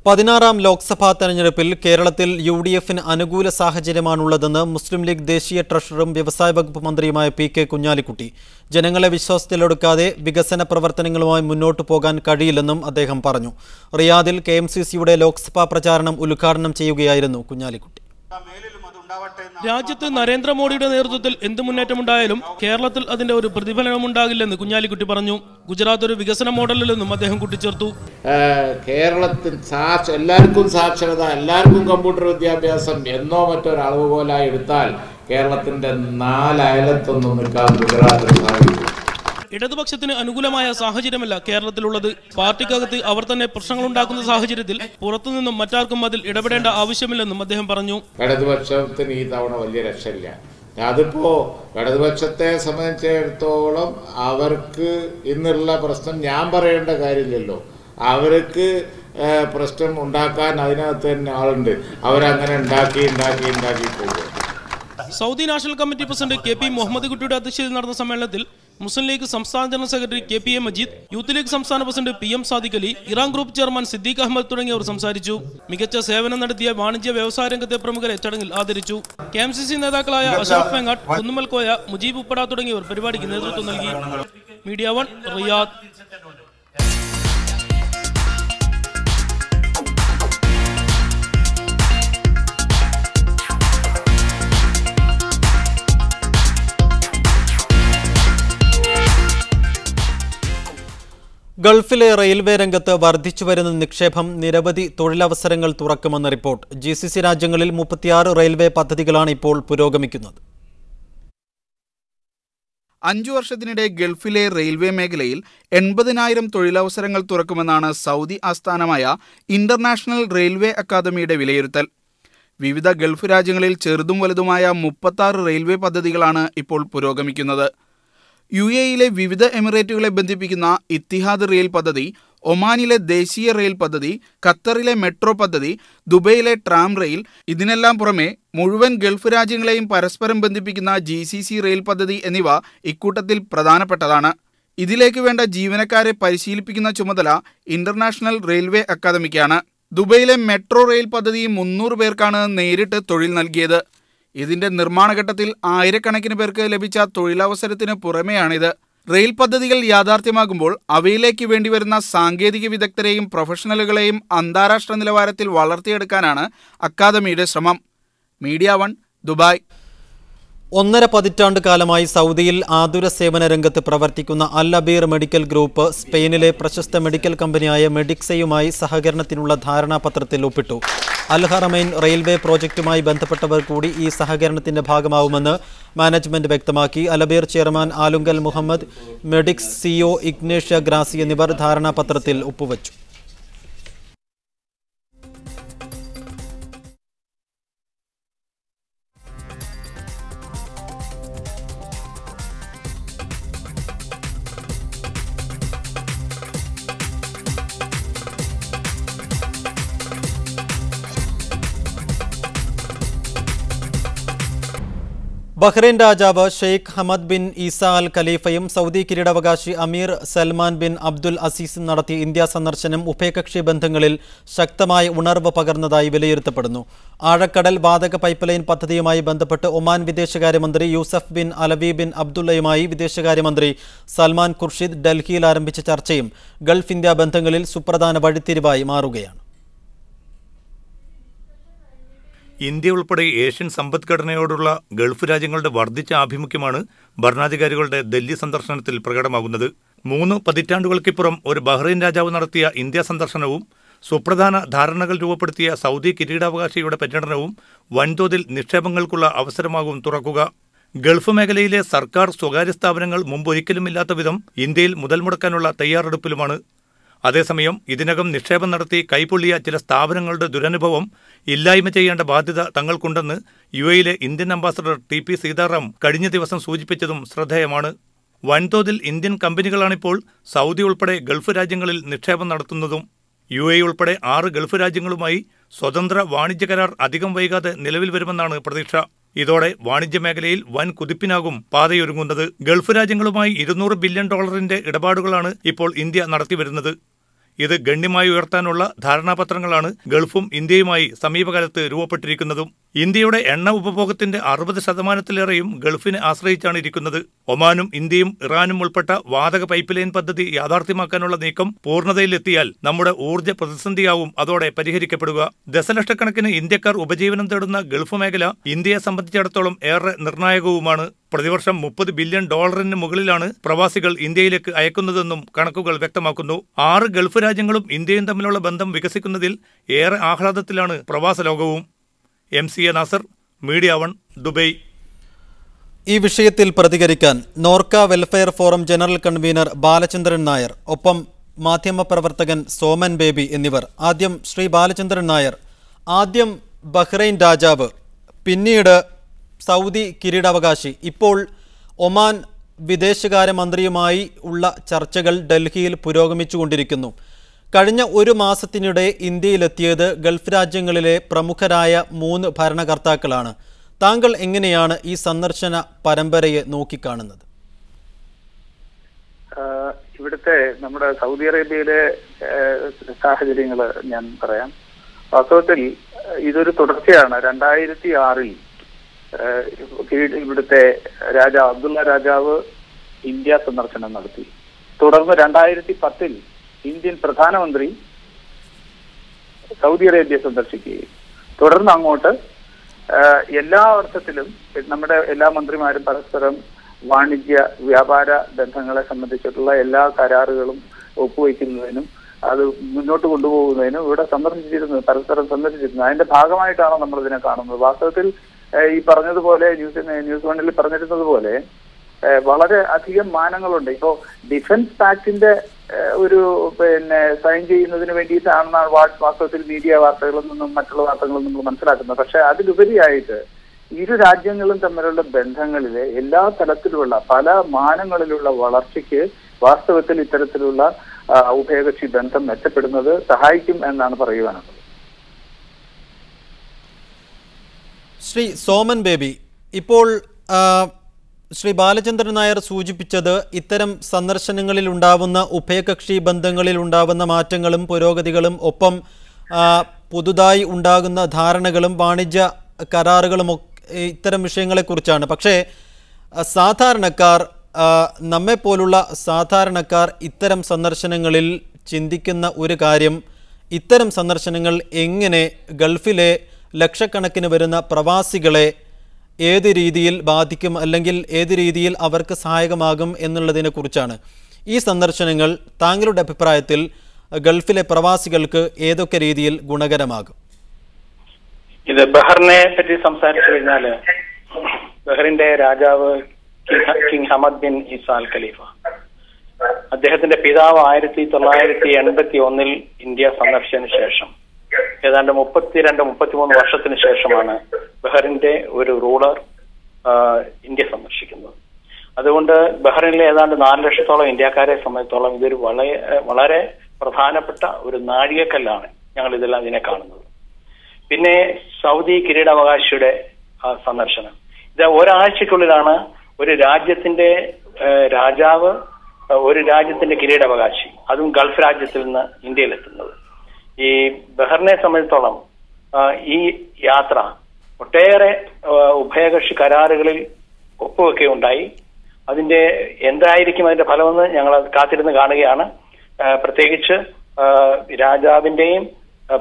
പതിനാറാം ലോക്സഭാ തെരഞ്ഞെടുപ്പിൽ കേരളത്തിൽ UDFന് അനുകൂല സാഹചര്യമാണുള്ളതെന്ന് മുസ്ലിം ലീഗ് ദേശീയ ട്രഷററും വ്യവസായ വകുപ്പ് മന്ത്രിയുമായ PK കുഞ്ഞാലിക്കുട്ടി. ജനങ്ങളെ വിശ്വാസത്തിലെടുക്കാതെ വികസന പ്രവർത്തനങ്ങളുമായി മുന്നോട്ടു പോകാൻ കഴിയില്ലെന്നും അദ്ദേഹം പറഞ്ഞു. റിയാദിൽ KMCCയുടെ ലോക്സഭാ പ്രചാരണം ഉദ്ഘാടനം ചെയ്യുകയായിരുന്നു കുഞ്ഞാലിക്കുട്ടി. രാജ്യത്ത് നരേന്ദ്രമോദിയുടെ നേതൃത്വത്തിൽ എന്ത് മുന്നേറ്റമുണ്ടായാലും കേരളത്തിൽ അതിന്റെ ഒരു പ്രതിഫലനമുണ്ടാകില്ലെന്ന് കുഞ്ഞാലിക്കുട്ടി പറഞ്ഞു. ഗുജറാത്ത് ഒരു വികസന മോഡലിലെന്നും അദ്ദേഹം കൂട്ടിച്ചേർത്തു. കേരളത്തിൽ എല്ലാവർക്കും സാക്ഷരത, എല്ലാവർക്കും കമ്പ്യൂട്ടർ വിദ്യാഭ്യാസം എന്നോ മറ്റൊരളവ് പോലെ എടുത്താൽ കേരളത്തിന്റെ 4 അയലത്തൊന്നും നിൽക്കാൻ ഗുജറാത്തിന് സാധിക്കും. ഇടതുപക്ഷത്തിന് അനുകൂലമായ സാഹചര്യമല്ല കേരളത്തിലുള്ളത്. പാർട്ടിക്കകത്ത് അവർ തന്നെ പ്രശ്നങ്ങളുണ്ടാക്കുന്ന സാഹചര്യത്തിൽ പുറത്തുനിന്നും മറ്റാർക്കും അതിൽ ഇടപെടേണ്ട ആവശ്യമില്ലെന്നും അദ്ദേഹം പറഞ്ഞു. ഇടതുപക്ഷത്തിന് ഈ തവണ വലിയ രക്ഷയില്ല. അതിപ്പോ ഇടതുപക്ഷത്തെ സംബന്ധിച്ചിടത്തോളം അവർക്ക് ഇന്നുള്ള പ്രശ്നം ഞാൻ പറയേണ്ട കാര്യമില്ലല്ലോ. അവർക്ക് പ്രശ്നം ഉണ്ടാക്കാൻ അതിനകത്ത് തന്നെ ആളുണ്ട്. അവരങ്ങനെ ഉണ്ടാക്കി പോകും. Saudi national committee president KP Muhammad കുട്ടിയുടെ അധ്യക്ഷതയിൽ നടന്ന സമ്മേളനത്തിൽ മുസ്ലിം ലീഗ് സംസ്ഥാന general secretary KPA Majeed, youth league സംസ്ഥാന president PM Sadiq Ali, Iran group chairman Siddique Ahmed തുടങ്ങിയവർ സംസാരിച്ചു. മികച്ച സേവനം നടത്തിയ വാണിജ്യ വ്യവസായ രംഗത്തെ പ്രമുഖരെ ചടങ്ങിൽ ആദരിച്ചു. KMCC നേതാക്കളായ അഷ്റഫ് വെങ്ങാട്ട്, കുന്നുമൽ കോയ, മുജീബ് ഉപ്പട തുടങ്ങിയവർ പരിപാടിക്ക് നേതൃത്വം നൽകി. Media one, Riyadh. ഗൾഫിലെ റെയിൽവേ രംഗത്ത് വർദ്ധിച്ചുവരുന്ന നിക്ഷേപം നിരവധി തൊഴിലവസരങ്ങൾ തുറക്കുമെന്ന് റിപ്പോർട്ട്. GCC രാജ്യങ്ങളിൽ 36 റെയിൽവേ പദ്ധതികളാണ് ഇപ്പോൾ പുരോഗമിക്കുന്നത്. 5 വർഷത്തിനിടെ ഗൾഫിലെ റെയിൽവേ മേഖലയിൽ 80,000 തൊഴിലവസരങ്ങൾ തുറക്കുമെന്നാണ് സൗദി ആസ്ഥാനമായ ഇന്റർനാഷണൽ റെയിൽവേ അക്കാദമിയുടെ വിലയിരുത്തൽ. വിവിധ ഗൾഫ് രാജ്യങ്ങളിൽ ചെറുതും വലുതുമായ 36 റെയിൽവേ പദ്ധതികളാണ് ഇപ്പോൾ പുരോഗമിക്കുന്നത്. UAEയിലെ വിവിധ എമിറേറ്റുകളെ ബന്ധിപ്പിക്കുന്ന ഇത്തിഹാദ് റെയിൽ പദ്ധതി, ഒമാനിലെ ദേശീയ റെയിൽ പദ്ധതി, ഖത്തറിലെ മെട്രോ പദ്ധതി, ദുബൈയിലെ ട്രാം റെയിൽ, ഇതിനെല്ലാം പുറമെ മുഴുവൻ ഗൾഫ് രാജ്യങ്ങളെയും പരസ്പരം ബന്ധിപ്പിക്കുന്ന GCC റെയിൽ പദ്ധതി എന്നിവ ഇക്കൂട്ടത്തിൽ പ്രധാനപ്പെട്ടതാണ്. ഇതിലേക്ക് വേണ്ട ജീവനക്കാരെ പരിശീലിപ്പിക്കുന്ന ചുമതല ഇന്റർനാഷണൽ റെയിൽവേ അക്കാദമിക്കാണ്. ദുബൈയിലെ മെട്രോ റെയിൽ പദ്ധതി 300 പേർക്കാണ് നേരിട്ട് തൊഴിൽ നൽകിയത്. ഇതിന്റെ നിർമ്മാണഘട്ടത്തിൽ ആയിരക്കണക്കിന് പേർക്ക് ലഭിച്ച തൊഴിലവസരത്തിന് പുറമെയാണിത്. റെയിൽ പദ്ധതികൾ യാഥാർത്ഥ്യമാകുമ്പോൾ അവയിലേക്ക് വേണ്ടിവരുന്ന സാങ്കേതിക വിദഗ്ധരെയും പ്രൊഫഷണലുകളെയും അന്താരാഷ്ട്ര നിലവാരത്തിൽ വളർത്തിയെടുക്കാനാണ് അക്കാദമിയുടെ ശ്രമം. Media one, Dubai. 1.5 പതിറ്റാണ്ട് കാലമായി സൗദിയിൽ ആതുര സേവന രംഗത്ത് പ്രവർത്തിക്കുന്ന അൽ അബീർ മെഡിക്കൽ ഗ്രൂപ്പ് സ്പെയിനിലെ പ്രശസ്ത മെഡിക്കൽ കമ്പനിയായ മെഡിക്സയുമായി സഹകരണത്തിനുള്ള ധാരണാപത്രത്തിൽ ഒപ്പിട്ടു. അൽ ഹറമൈൻ റെയിൽവേ പ്രോജക്റ്റുമായി ബന്ധപ്പെട്ടവർ കൂടി ഈ സഹകരണത്തിന്റെ ഭാഗമാവുമെന്ന് മാനേജ്മെന്റ് വ്യക്തമാക്കി. Al Abeer chairman Alungal Muhammad, medics CEO Ignatia Grassi എന്നിവർ ധാരണാപത്രത്തിൽ ഒപ്പുവച്ചു. ബഹ്റൈൻ രാജാവ് Sheikh Hamad bin Isa Al ഖലീഫയും സൗദി കിരീടാവകാശി അമീർ സൽമാൻ ബിൻ അബ്ദുൽ അസീസും നടത്തിയ ഇന്ത്യ സന്ദർശനം ഉഭയകക്ഷി ബന്ധങ്ങളിൽ ശക്തമായ ഉണർവ് പകർന്നതായി വിലയിരുത്തപ്പെടുന്നു. ആഴക്കടൽ വാതക പൈപ്പ് ലൈൻ പദ്ധതിയുമായി ബന്ധപ്പെട്ട് ഒമാൻ വിദേശകാര്യമന്ത്രി യൂസഫ് ബിൻ അലവി ബിൻ അബ്ദുള്ളയുമായി വിദേശകാര്യമന്ത്രി സൽമാൻ ഖുർഷിദ് ഡൽഹിയിൽ ആരംഭിച്ച ചർച്ചയും ഗൾഫ് ഇന്ത്യ ബന്ധങ്ങളിൽ സുപ്രധാന വഴിത്തിരിവായി മാറുകയാണ്. ഇന്ത്യ ഉൾപ്പെടെ ഏഷ്യൻ സമ്പദ്ഘടനയോടുള്ള ഗൾഫ് രാജ്യങ്ങളുടെ വർദ്ധിച്ച ആഭിമുഖ്യമാണ് ഭരണാധികാരികളുടെ ഡൽഹി സന്ദർശനത്തിൽ പ്രകടമാകുന്നത്. 3 പതിറ്റാണ്ടുകൾക്കിപ്പുറം ഒരു ബഹ്റൈൻ രാജാവ് നടത്തിയ ഇന്ത്യ സന്ദർശനവും സുപ്രധാന ധാരണകൾ രൂപപ്പെടുത്തിയ സൗദി കിരീടാവകാശിയുടെ പര്യടനവും വൻതോതിൽ നിക്ഷേപങ്ങൾക്കുള്ള അവസരമാകും തുറക്കുക. ഗൾഫ് മേഖലയിലെ സർക്കാർ സ്വകാര്യ സ്ഥാപനങ്ങൾ മുമ്പൊരിക്കലുമില്ലാത്ത വിധം ഇന്ത്യയിൽ മുതൽ മുടക്കാനുള്ള തയ്യാറെടുപ്പിലുമാണ്. അതേസമയം ഇതിനകം നിക്ഷേപം നടത്തി കൈപ്പൊള്ളിയ ചില സ്ഥാപനങ്ങളുടെ ദുരനുഭവം ഇല്ലായ്മ ചെയ്യേണ്ട ബാധ്യത തങ്ങൾക്കുണ്ടെന്ന് UAEയിലെ ഇന്ത്യൻ അംബാസഡർ TP സീതാറാം കഴിഞ്ഞ ദിവസം സൂചിപ്പിച്ചതും ശ്രദ്ധേയമാണ്. വൻതോതിൽ ഇന്ത്യൻ കമ്പനികളാണിപ്പോൾ സൗദി ഉൾപ്പെടെ ഗൾഫ് രാജ്യങ്ങളിൽ നിക്ഷേപം നടത്തുന്നതും. UAE ഉൾപ്പെടെ 6 ഗൾഫ് രാജ്യങ്ങളുമായി സ്വതന്ത്ര വാണിജ്യ കരാർ അധികം വൈകാതെ നിലവിൽ വരുമെന്നാണ് പ്രതീക്ഷ. ഇതോടെ വാണിജ്യ മേഖലയിൽ വൻ കുതിപ്പിനാകും പാതയൊരുങ്ങുന്നത്. ഗൾഫ് രാജ്യങ്ങളുമായി $200 ബില്യൺ ഇടപാടുകളാണ് ഇപ്പോൾ ഇന്ത്യ നടത്തിവരുന്നത്. ഇത് ഗണ്യമായി ഉയർത്താനുള്ള ധാരണാപത്രങ്ങളാണ് ഗൾഫും ഇന്ത്യയുമായി സമീപകാലത്ത് രൂപപ്പെട്ടിരിക്കുന്നതും. ഇന്ത്യയുടെ എണ്ണ ഉപഭോഗത്തിന്റെ 60% ഗൾഫിനെ ആശ്രയിച്ചാണ് ഇരിക്കുന്നത്. ഒമാനും ഇന്ത്യയും ഇറാനും ഉൾപ്പെട്ട വാതക പൈപ്പ് ലൈൻ പദ്ധതി യാഥാർത്ഥ്യമാക്കാനുള്ള നീക്കം പൂർണ്ണതയിലെത്തിയാൽ നമ്മുടെ ഊർജ്ജ പ്രതിസന്ധിയാവും അതോടെ പരിഹരിക്കപ്പെടുക. ദശലക്ഷക്കണക്കിന് ഇന്ത്യക്കാർ ഉപജീവനം തേടുന്ന ഗൾഫ് മേഖല ഇന്ത്യയെ സംബന്ധിച്ചിടത്തോളം ഏറെ നിർണായകവുമാണ്. പ്രതിവർഷം $30 ബില്യൺ മുകളിലാണ് പ്രവാസികൾ ഇന്ത്യയിലേക്ക് അയക്കുന്നതെന്നും കണക്കുകൾ വ്യക്തമാക്കുന്നു. 6 ഗൾഫ് രാജ്യങ്ങളും ഇന്ത്യയും തമ്മിലുള്ള ബന്ധം വികസിക്കുന്നതിൽ ഏറെ ആഹ്ലാദത്തിലാണ് പ്രവാസ ലോകവും. MCA Nasar, media 1, Dubai. ഈ വിഷയത്തിൽ പ്രതികരിക്കാൻ NORKA welfare forum general convener Balachandran Nair, ഒപ്പം മാധ്യമപ്രവർത്തകൻ സോമൻ ബേബി എന്നിവർ. ആദ്യം ശ്രീ ബാലചന്ദ്രൻ നായർ, ആദ്യം ബഹ്റൈൻ രാജാവ്, പിന്നീട് സൗദി കിരീടാവകാശി, ഇപ്പോൾ ഒമാൻ വിദേശകാര്യമന്ത്രിയുമായി ഉള്ള ചർച്ചകൾ ഡൽഹിയിൽ പുരോഗമിച്ചുകൊണ്ടിരിക്കുന്നു. കഴിഞ്ഞ ഒരു മാസത്തിനിടെ ഇന്ത്യയിലെത്തിയത് ഗൾഫ് രാജ്യങ്ങളിലെ പ്രമുഖരായ 3 ഭരണകർത്താക്കളാണ്. താങ്കൾ എങ്ങനെയാണ് ഈ സന്ദർശന പരമ്പരയെ നോക്കിക്കാണുന്നത്? ഇവിടുത്തെ നമ്മുടെ സൗദി അറേബ്യയിലെ സാഹചര്യങ്ങൾ ഞാൻ പറയാം. വാസ്തവത്തിൽ ഇതൊരു തുടർച്ചയാണ്. 2006 ഇവിടുത്തെ അബ്ദുള്ള രാജാവ് ഇന്ത്യ സന്ദർശനം നടത്തി. തുടർന്ന് 2010 ഇന്ത്യൻ പ്രധാനമന്ത്രി സൗദി അറേബ്യ സന്ദർശിക്കുകയും തുടർന്ന് അങ്ങോട്ട് എല്ലാ അർത്ഥത്തിലും നമ്മുടെ എല്ലാ മന്ത്രിമാരും പരസ്പരം വാണിജ്യ വ്യാപാര ബന്ധങ്ങളെ സംബന്ധിച്ചിട്ടുള്ള എല്ലാ കരാറുകളും ഒപ്പുവയ്ക്കുന്നതിനും അത് മുന്നോട്ട് കൊണ്ടുപോകുന്നതിനും ഇവിടെ പരസ്പരം സന്ദർശിച്ചിരുന്നു. അതിന്റെ ഭാഗമായിട്ടാണ് നമ്മൾ ഇതിനെ കാണുന്നത്. വാസ്തവത്തിൽ ഈ പറഞ്ഞതുപോലെ ന്യൂസ് 1 പറഞ്ഞിരുന്നത് പോലെ വളരെ അധികം മാനങ്ങളുണ്ട്. ഇപ്പോ ഡിഫൻസ് പാക്റ്റിന്റെ ഒരു സൈൻ ചെയ്യുന്നതിന് വേണ്ടിയിട്ടാണെന്നാണ് വാസ്തവത്തിൽ മീഡിയ വാർത്തകളിൽ നിന്നും മറ്റുള്ള വാർത്തകളിൽ നമ്മൾ മനസ്സിലാക്കുന്നത്. പക്ഷെ അതിലുപരിയായിട്ട് ഇരു രാജ്യങ്ങളും തമ്മിലുള്ള ബന്ധങ്ങളിലെ എല്ലാ തലത്തിലുള്ള പല മാനങ്ങളിലുള്ള വളർച്ചയ്ക്ക് വാസ്തവത്തിൽ ഇത്തരത്തിലുള്ള ഉഭയകക്ഷി ബന്ധം മെച്ചപ്പെടുന്നത് സഹായിക്കും എന്നാണ് പറയുവാനുള്ളത്. ശ്രീ സോമൻ ബേബി, ഇപ്പോൾ ശ്രീ ബാലചന്ദ്രൻ നായർ സൂചിപ്പിച്ചത് ഇത്തരം സന്ദർശനങ്ങളിൽ ഉണ്ടാവുന്ന ഉഭയകക്ഷി ബന്ധങ്ങളിൽ ഉണ്ടാവുന്ന മാറ്റങ്ങളും പുരോഗതികളും ഒപ്പം പുതുതായി ഉണ്ടാകുന്ന ധാരണകളും വാണിജ്യ കരാറുകളും ഇത്തരം വിഷയങ്ങളെക്കുറിച്ചാണ്. പക്ഷേ സാധാരണക്കാർ, നമ്മെപ്പോലുള്ള സാധാരണക്കാർ ഇത്തരം സന്ദർശനങ്ങളിൽ ചിന്തിക്കുന്ന ഒരു കാര്യം, ഇത്തരം സന്ദർശനങ്ങൾ എങ്ങനെ ഗൾഫിലെ ലക്ഷക്കണക്കിന് വരുന്ന പ്രവാസികളെ ഏത് രീതിയിൽ ബാധിക്കും, അല്ലെങ്കിൽ ഏത് രീതിയിൽ അവർക്ക് സഹായകമാകും എന്നുള്ളതിനെ കുറിച്ചാണ്. ഈ സന്ദർശനങ്ങൾ താങ്കളുടെ അഭിപ്രായത്തിൽ ഗൾഫിലെ പ്രവാസികൾക്ക് ഏതൊക്കെ രീതിയിൽ ഗുണകരമാകും? ഇത് ബഹ്റിനെ പറ്റി സംസാരിച്ചു കഴിഞ്ഞാല് ബഹ്റിന്റെ രാജാവ് കിങ് ഹമദ് ബിൻ ഈസ അൽ ഖലീഫ, അദ്ദേഹത്തിന്റെ പിതാവ് 1981 ഇന്ത്യ സന്ദർശനത്തിന് ശേഷം ഏതാണ്ട് 32-33 വർഷത്തിന് ശേഷമാണ് ബഹ്റിന്റെ ഒരു റൂളർ ഇന്ത്യ സന്ദർശിക്കുന്നത്. അതുകൊണ്ട് ബഹ്റിനിലെ ഏതാണ്ട് 4 ലക്ഷത്തോളം ഇന്ത്യക്കാരെ സംബന്ധിച്ചോളം ഇതൊരു വളരെ പ്രധാനപ്പെട്ട ഒരു നാഴികക്കല്ലാണ് ഞങ്ങൾ ഇതിനെ കാണുന്നത്. പിന്നെ സൗദി കിരീടാവകാശിയുടെ സന്ദർശനം, ഇത് ഒരാഴ്ചക്കുള്ളിലാണ് ഒരു രാജ്യത്തിന്റെ രാജാവ് ഒരു രാജ്യത്തിന്റെ കിരീടാവകാശി, അതും ഗൾഫ് രാജ്യത്തിൽ നിന്ന് ഇന്ത്യയിലെത്തുന്നത്. ഈ ബഹ്റിനെ സംബന്ധിച്ചോളം ഈ യാത്ര ഒട്ടേറെ ഉഭയകക്ഷി കരാറുകളിൽ ഒപ്പുവെക്കുകയുണ്ടായി. അതിന്റെ എന്തായിരിക്കും അതിന്റെ ഫലമെന്ന് ഞങ്ങൾ കാത്തിരുന്ന് കാണുകയാണ്. പ്രത്യേകിച്ച് രാജാവിന്റെയും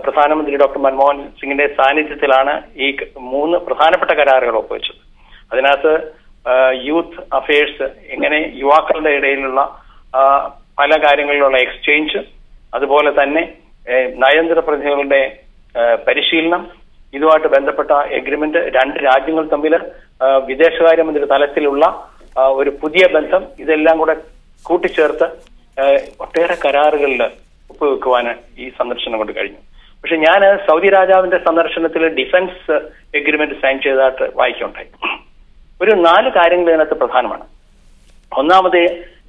പ്രധാനമന്ത്രി ഡോക്ടർ മൻമോഹൻ സിംഗിന്റെ സാന്നിധ്യത്തിലാണ് ഈ 3 പ്രധാനപ്പെട്ട കരാറുകൾ ഒപ്പുവെച്ചത്. അതിനകത്ത് യൂത്ത് അഫയേഴ്സ്, എങ്ങനെ യുവാക്കളുടെ ഇടയിലുള്ള പല കാര്യങ്ങളിലുള്ള എക്സ്ചേഞ്ച്, അതുപോലെ തന്നെ നയതന്ത്ര പ്രതിനിധികളുടെ പരിശീലനം, ഇതുമായിട്ട് ബന്ധപ്പെട്ട എഗ്രിമെന്റ്, 2 രാജ്യങ്ങൾ തമ്മിൽ വിദേശകാര്യമന്ത്രി തലത്തിലുള്ള ഒരു പുതിയ ബന്ധം, ഇതെല്ലാം കൂടെ കൂട്ടിച്ചേർത്ത് ഒട്ടേറെ കരാറുകളിൽ ഒപ്പുവെക്കുവാൻ ഈ സന്ദർശനം കൊണ്ട് കഴിഞ്ഞു. പക്ഷെ ഞാൻ സൗദി രാജാവിന്റെ സന്ദർശനത്തിൽ ഡിഫൻസ് എഗ്രിമെന്റ് സൈൻ ചെയ്തതായിട്ട് വായിക്കുകയുണ്ടായി. ഒരു 4 കാര്യങ്ങൾ ഇതിനകത്ത് പ്രധാനമാണ്. ഒന്നാമത്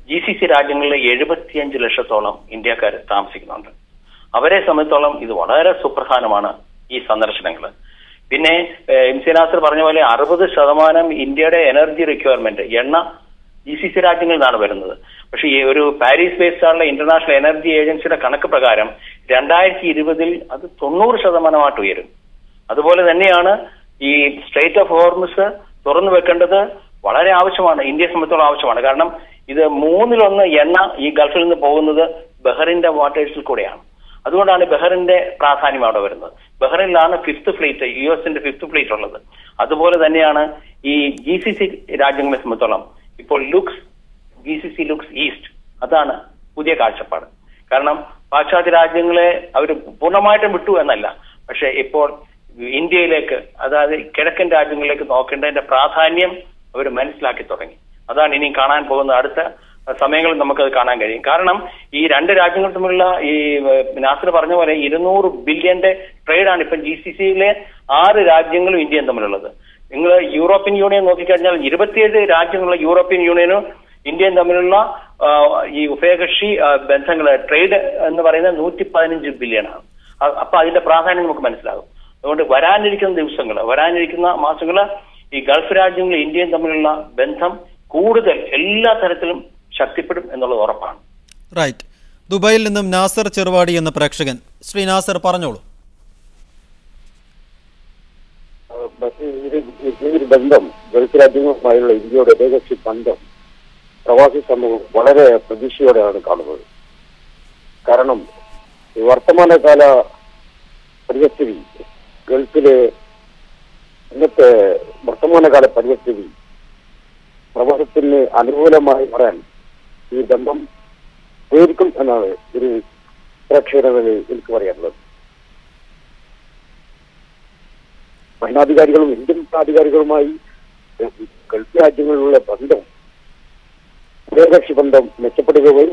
GCC രാജ്യങ്ങളിലെ 75 ലക്ഷത്തോളം ഇന്ത്യക്കാർ താമസിക്കുന്നുണ്ട്. അവരെ സംബന്ധിച്ചോളം ഇത് വളരെ സുപ്രധാനമാണ് ഈ സന്ദർശനങ്ങൾ. പിന്നെ MC നാസർ പറഞ്ഞ പോലെ 60% ഇന്ത്യയുടെ എനർജി റിക്വയർമെന്റ് എണ്ണ GCC രാജ്യങ്ങളിൽ നിന്നാണ് വരുന്നത്. പക്ഷേ ഈ ഒരു പാരീസ് ബേസ്ഡ് ആയുള്ള ഇന്റർനാഷണൽ എനർജി ഏജൻസിയുടെ കണക്ക് പ്രകാരം 2020 അത് 90% ഉയരും. അതുപോലെ തന്നെയാണ് ഈ സ്ട്രെയിറ്റ് ഓഫ് ഹോർമുസ് തുറന്നു വെക്കേണ്ടത് വളരെ ആവശ്യമാണ്, ഇന്ത്യയെ സംബന്ധിച്ചോളം ആവശ്യമാണ്. കാരണം ഇത് 1/3 എണ്ണ ഈ ഗൾഫിൽ നിന്ന് പോകുന്നത് ബഹ്റിന്റെ വാട്ടേഴ്സിൽ കൂടെയാണ്. അതുകൊണ്ടാണ് ബഹ്റിന്റെ പ്രാധാന്യം അവിടെ വരുന്നത്. ബഹ്റിനിലാണ് 5th ഫ്ലീറ്റ്, US-ന്റെ 5th ഫ്ലീറ്റ് ഉള്ളത്. അതുപോലെ തന്നെയാണ് ഈ GCC രാജ്യങ്ങളെ സംബന്ധിച്ചോളം ഇപ്പോൾ GCC ലുക്സ് ഈസ്റ്റ്, അതാണ് പുതിയ കാഴ്ചപ്പാട്. കാരണം പാശ്ചാത്യ രാജ്യങ്ങളെ അവർ പൂർണ്ണമായിട്ടും വിട്ടു എന്നല്ല, പക്ഷെ ഇപ്പോൾ ഇന്ത്യയിലേക്ക്, അതായത് കിഴക്കൻ രാജ്യങ്ങളിലേക്ക് നോക്കേണ്ടതിന്റെ പ്രാധാന്യം അവർ മനസ്സിലാക്കി തുടങ്ങി. അതാണ് ഇനി കാണാൻ പോകുന്ന അടുത്ത സമയങ്ങളിൽ നമുക്കത് കാണാൻ കഴിയും. കാരണം ഈ രണ്ട് രാജ്യങ്ങൾ തമ്മിലുള്ള ഈ നാസർ പറഞ്ഞ പോലെ 200 ബില്യന്റെ ട്രേഡാണ് ഇപ്പം GCCയിലെ 6 രാജ്യങ്ങളും ഇന്ത്യയും തമ്മിലുള്ളത്. നിങ്ങൾ യൂറോപ്യൻ യൂണിയൻ നോക്കിക്കഴിഞ്ഞാൽ 27 രാജ്യങ്ങളുള്ള യൂറോപ്യൻ യൂണിയനും ഇന്ത്യയും തമ്മിലുള്ള ഈ ഉഭയകക്ഷി ബന്ധങ്ങൾ ട്രേഡ് എന്ന് പറയുന്നത് 115 ബില്യണാണ്. അപ്പൊ അതിന്റെ പ്രാധാന്യം നമുക്ക് മനസ്സിലാകും. അതുകൊണ്ട് വരാനിരിക്കുന്ന മാസങ്ങള് ഈ ഗൾഫ് രാജ്യങ്ങളും ഇന്ത്യയും തമ്മിലുള്ള ബന്ധം കൂടുതൽ എല്ലാ തരത്തിലും ശക്തിപ്പെടും എന്നുള്ളത് ഉറപ്പാണ്. റൈറ്റ്. ദുബായിൽ നിന്നും നാസർ ചെറുവാടി എന്ന പ്രേക്ഷകൻ. ശ്രീ നാസർ പറഞ്ഞോളൂ. ബന്ധം, ഗൾഫ് രാജ്യങ്ങളുമായുള്ള ഇന്ത്യയുടെ ഉഭയകക്ഷി ബന്ധം പ്രവാസി സമൂഹം വളരെ പ്രതീക്ഷയോടെയാണ് കാണുന്നത്. കാരണം വർത്തമാനകാല പരിസ്ഥിതി, ഗൾഫിലെ ഇന്നത്തെ വർത്തമാനകാല പരിസ്ഥിതി പ്രവാസത്തിന് അനുകൂലമായി പറയാൻ ഈ ബന്ധം ഉപകരിക്കും എന്നാണ് ഒരു പ്രേക്ഷകരെ എനിക്ക് പറയാനുള്ളത്. ഭരണാധികാരികളും ഇന്ത്യൻ ഭരണാധികാരികളുമായി ഗൾഫ് രാജ്യങ്ങളിലുള്ള ബന്ധം, ഉഭയകക്ഷി ബന്ധം മെച്ചപ്പെടുകയും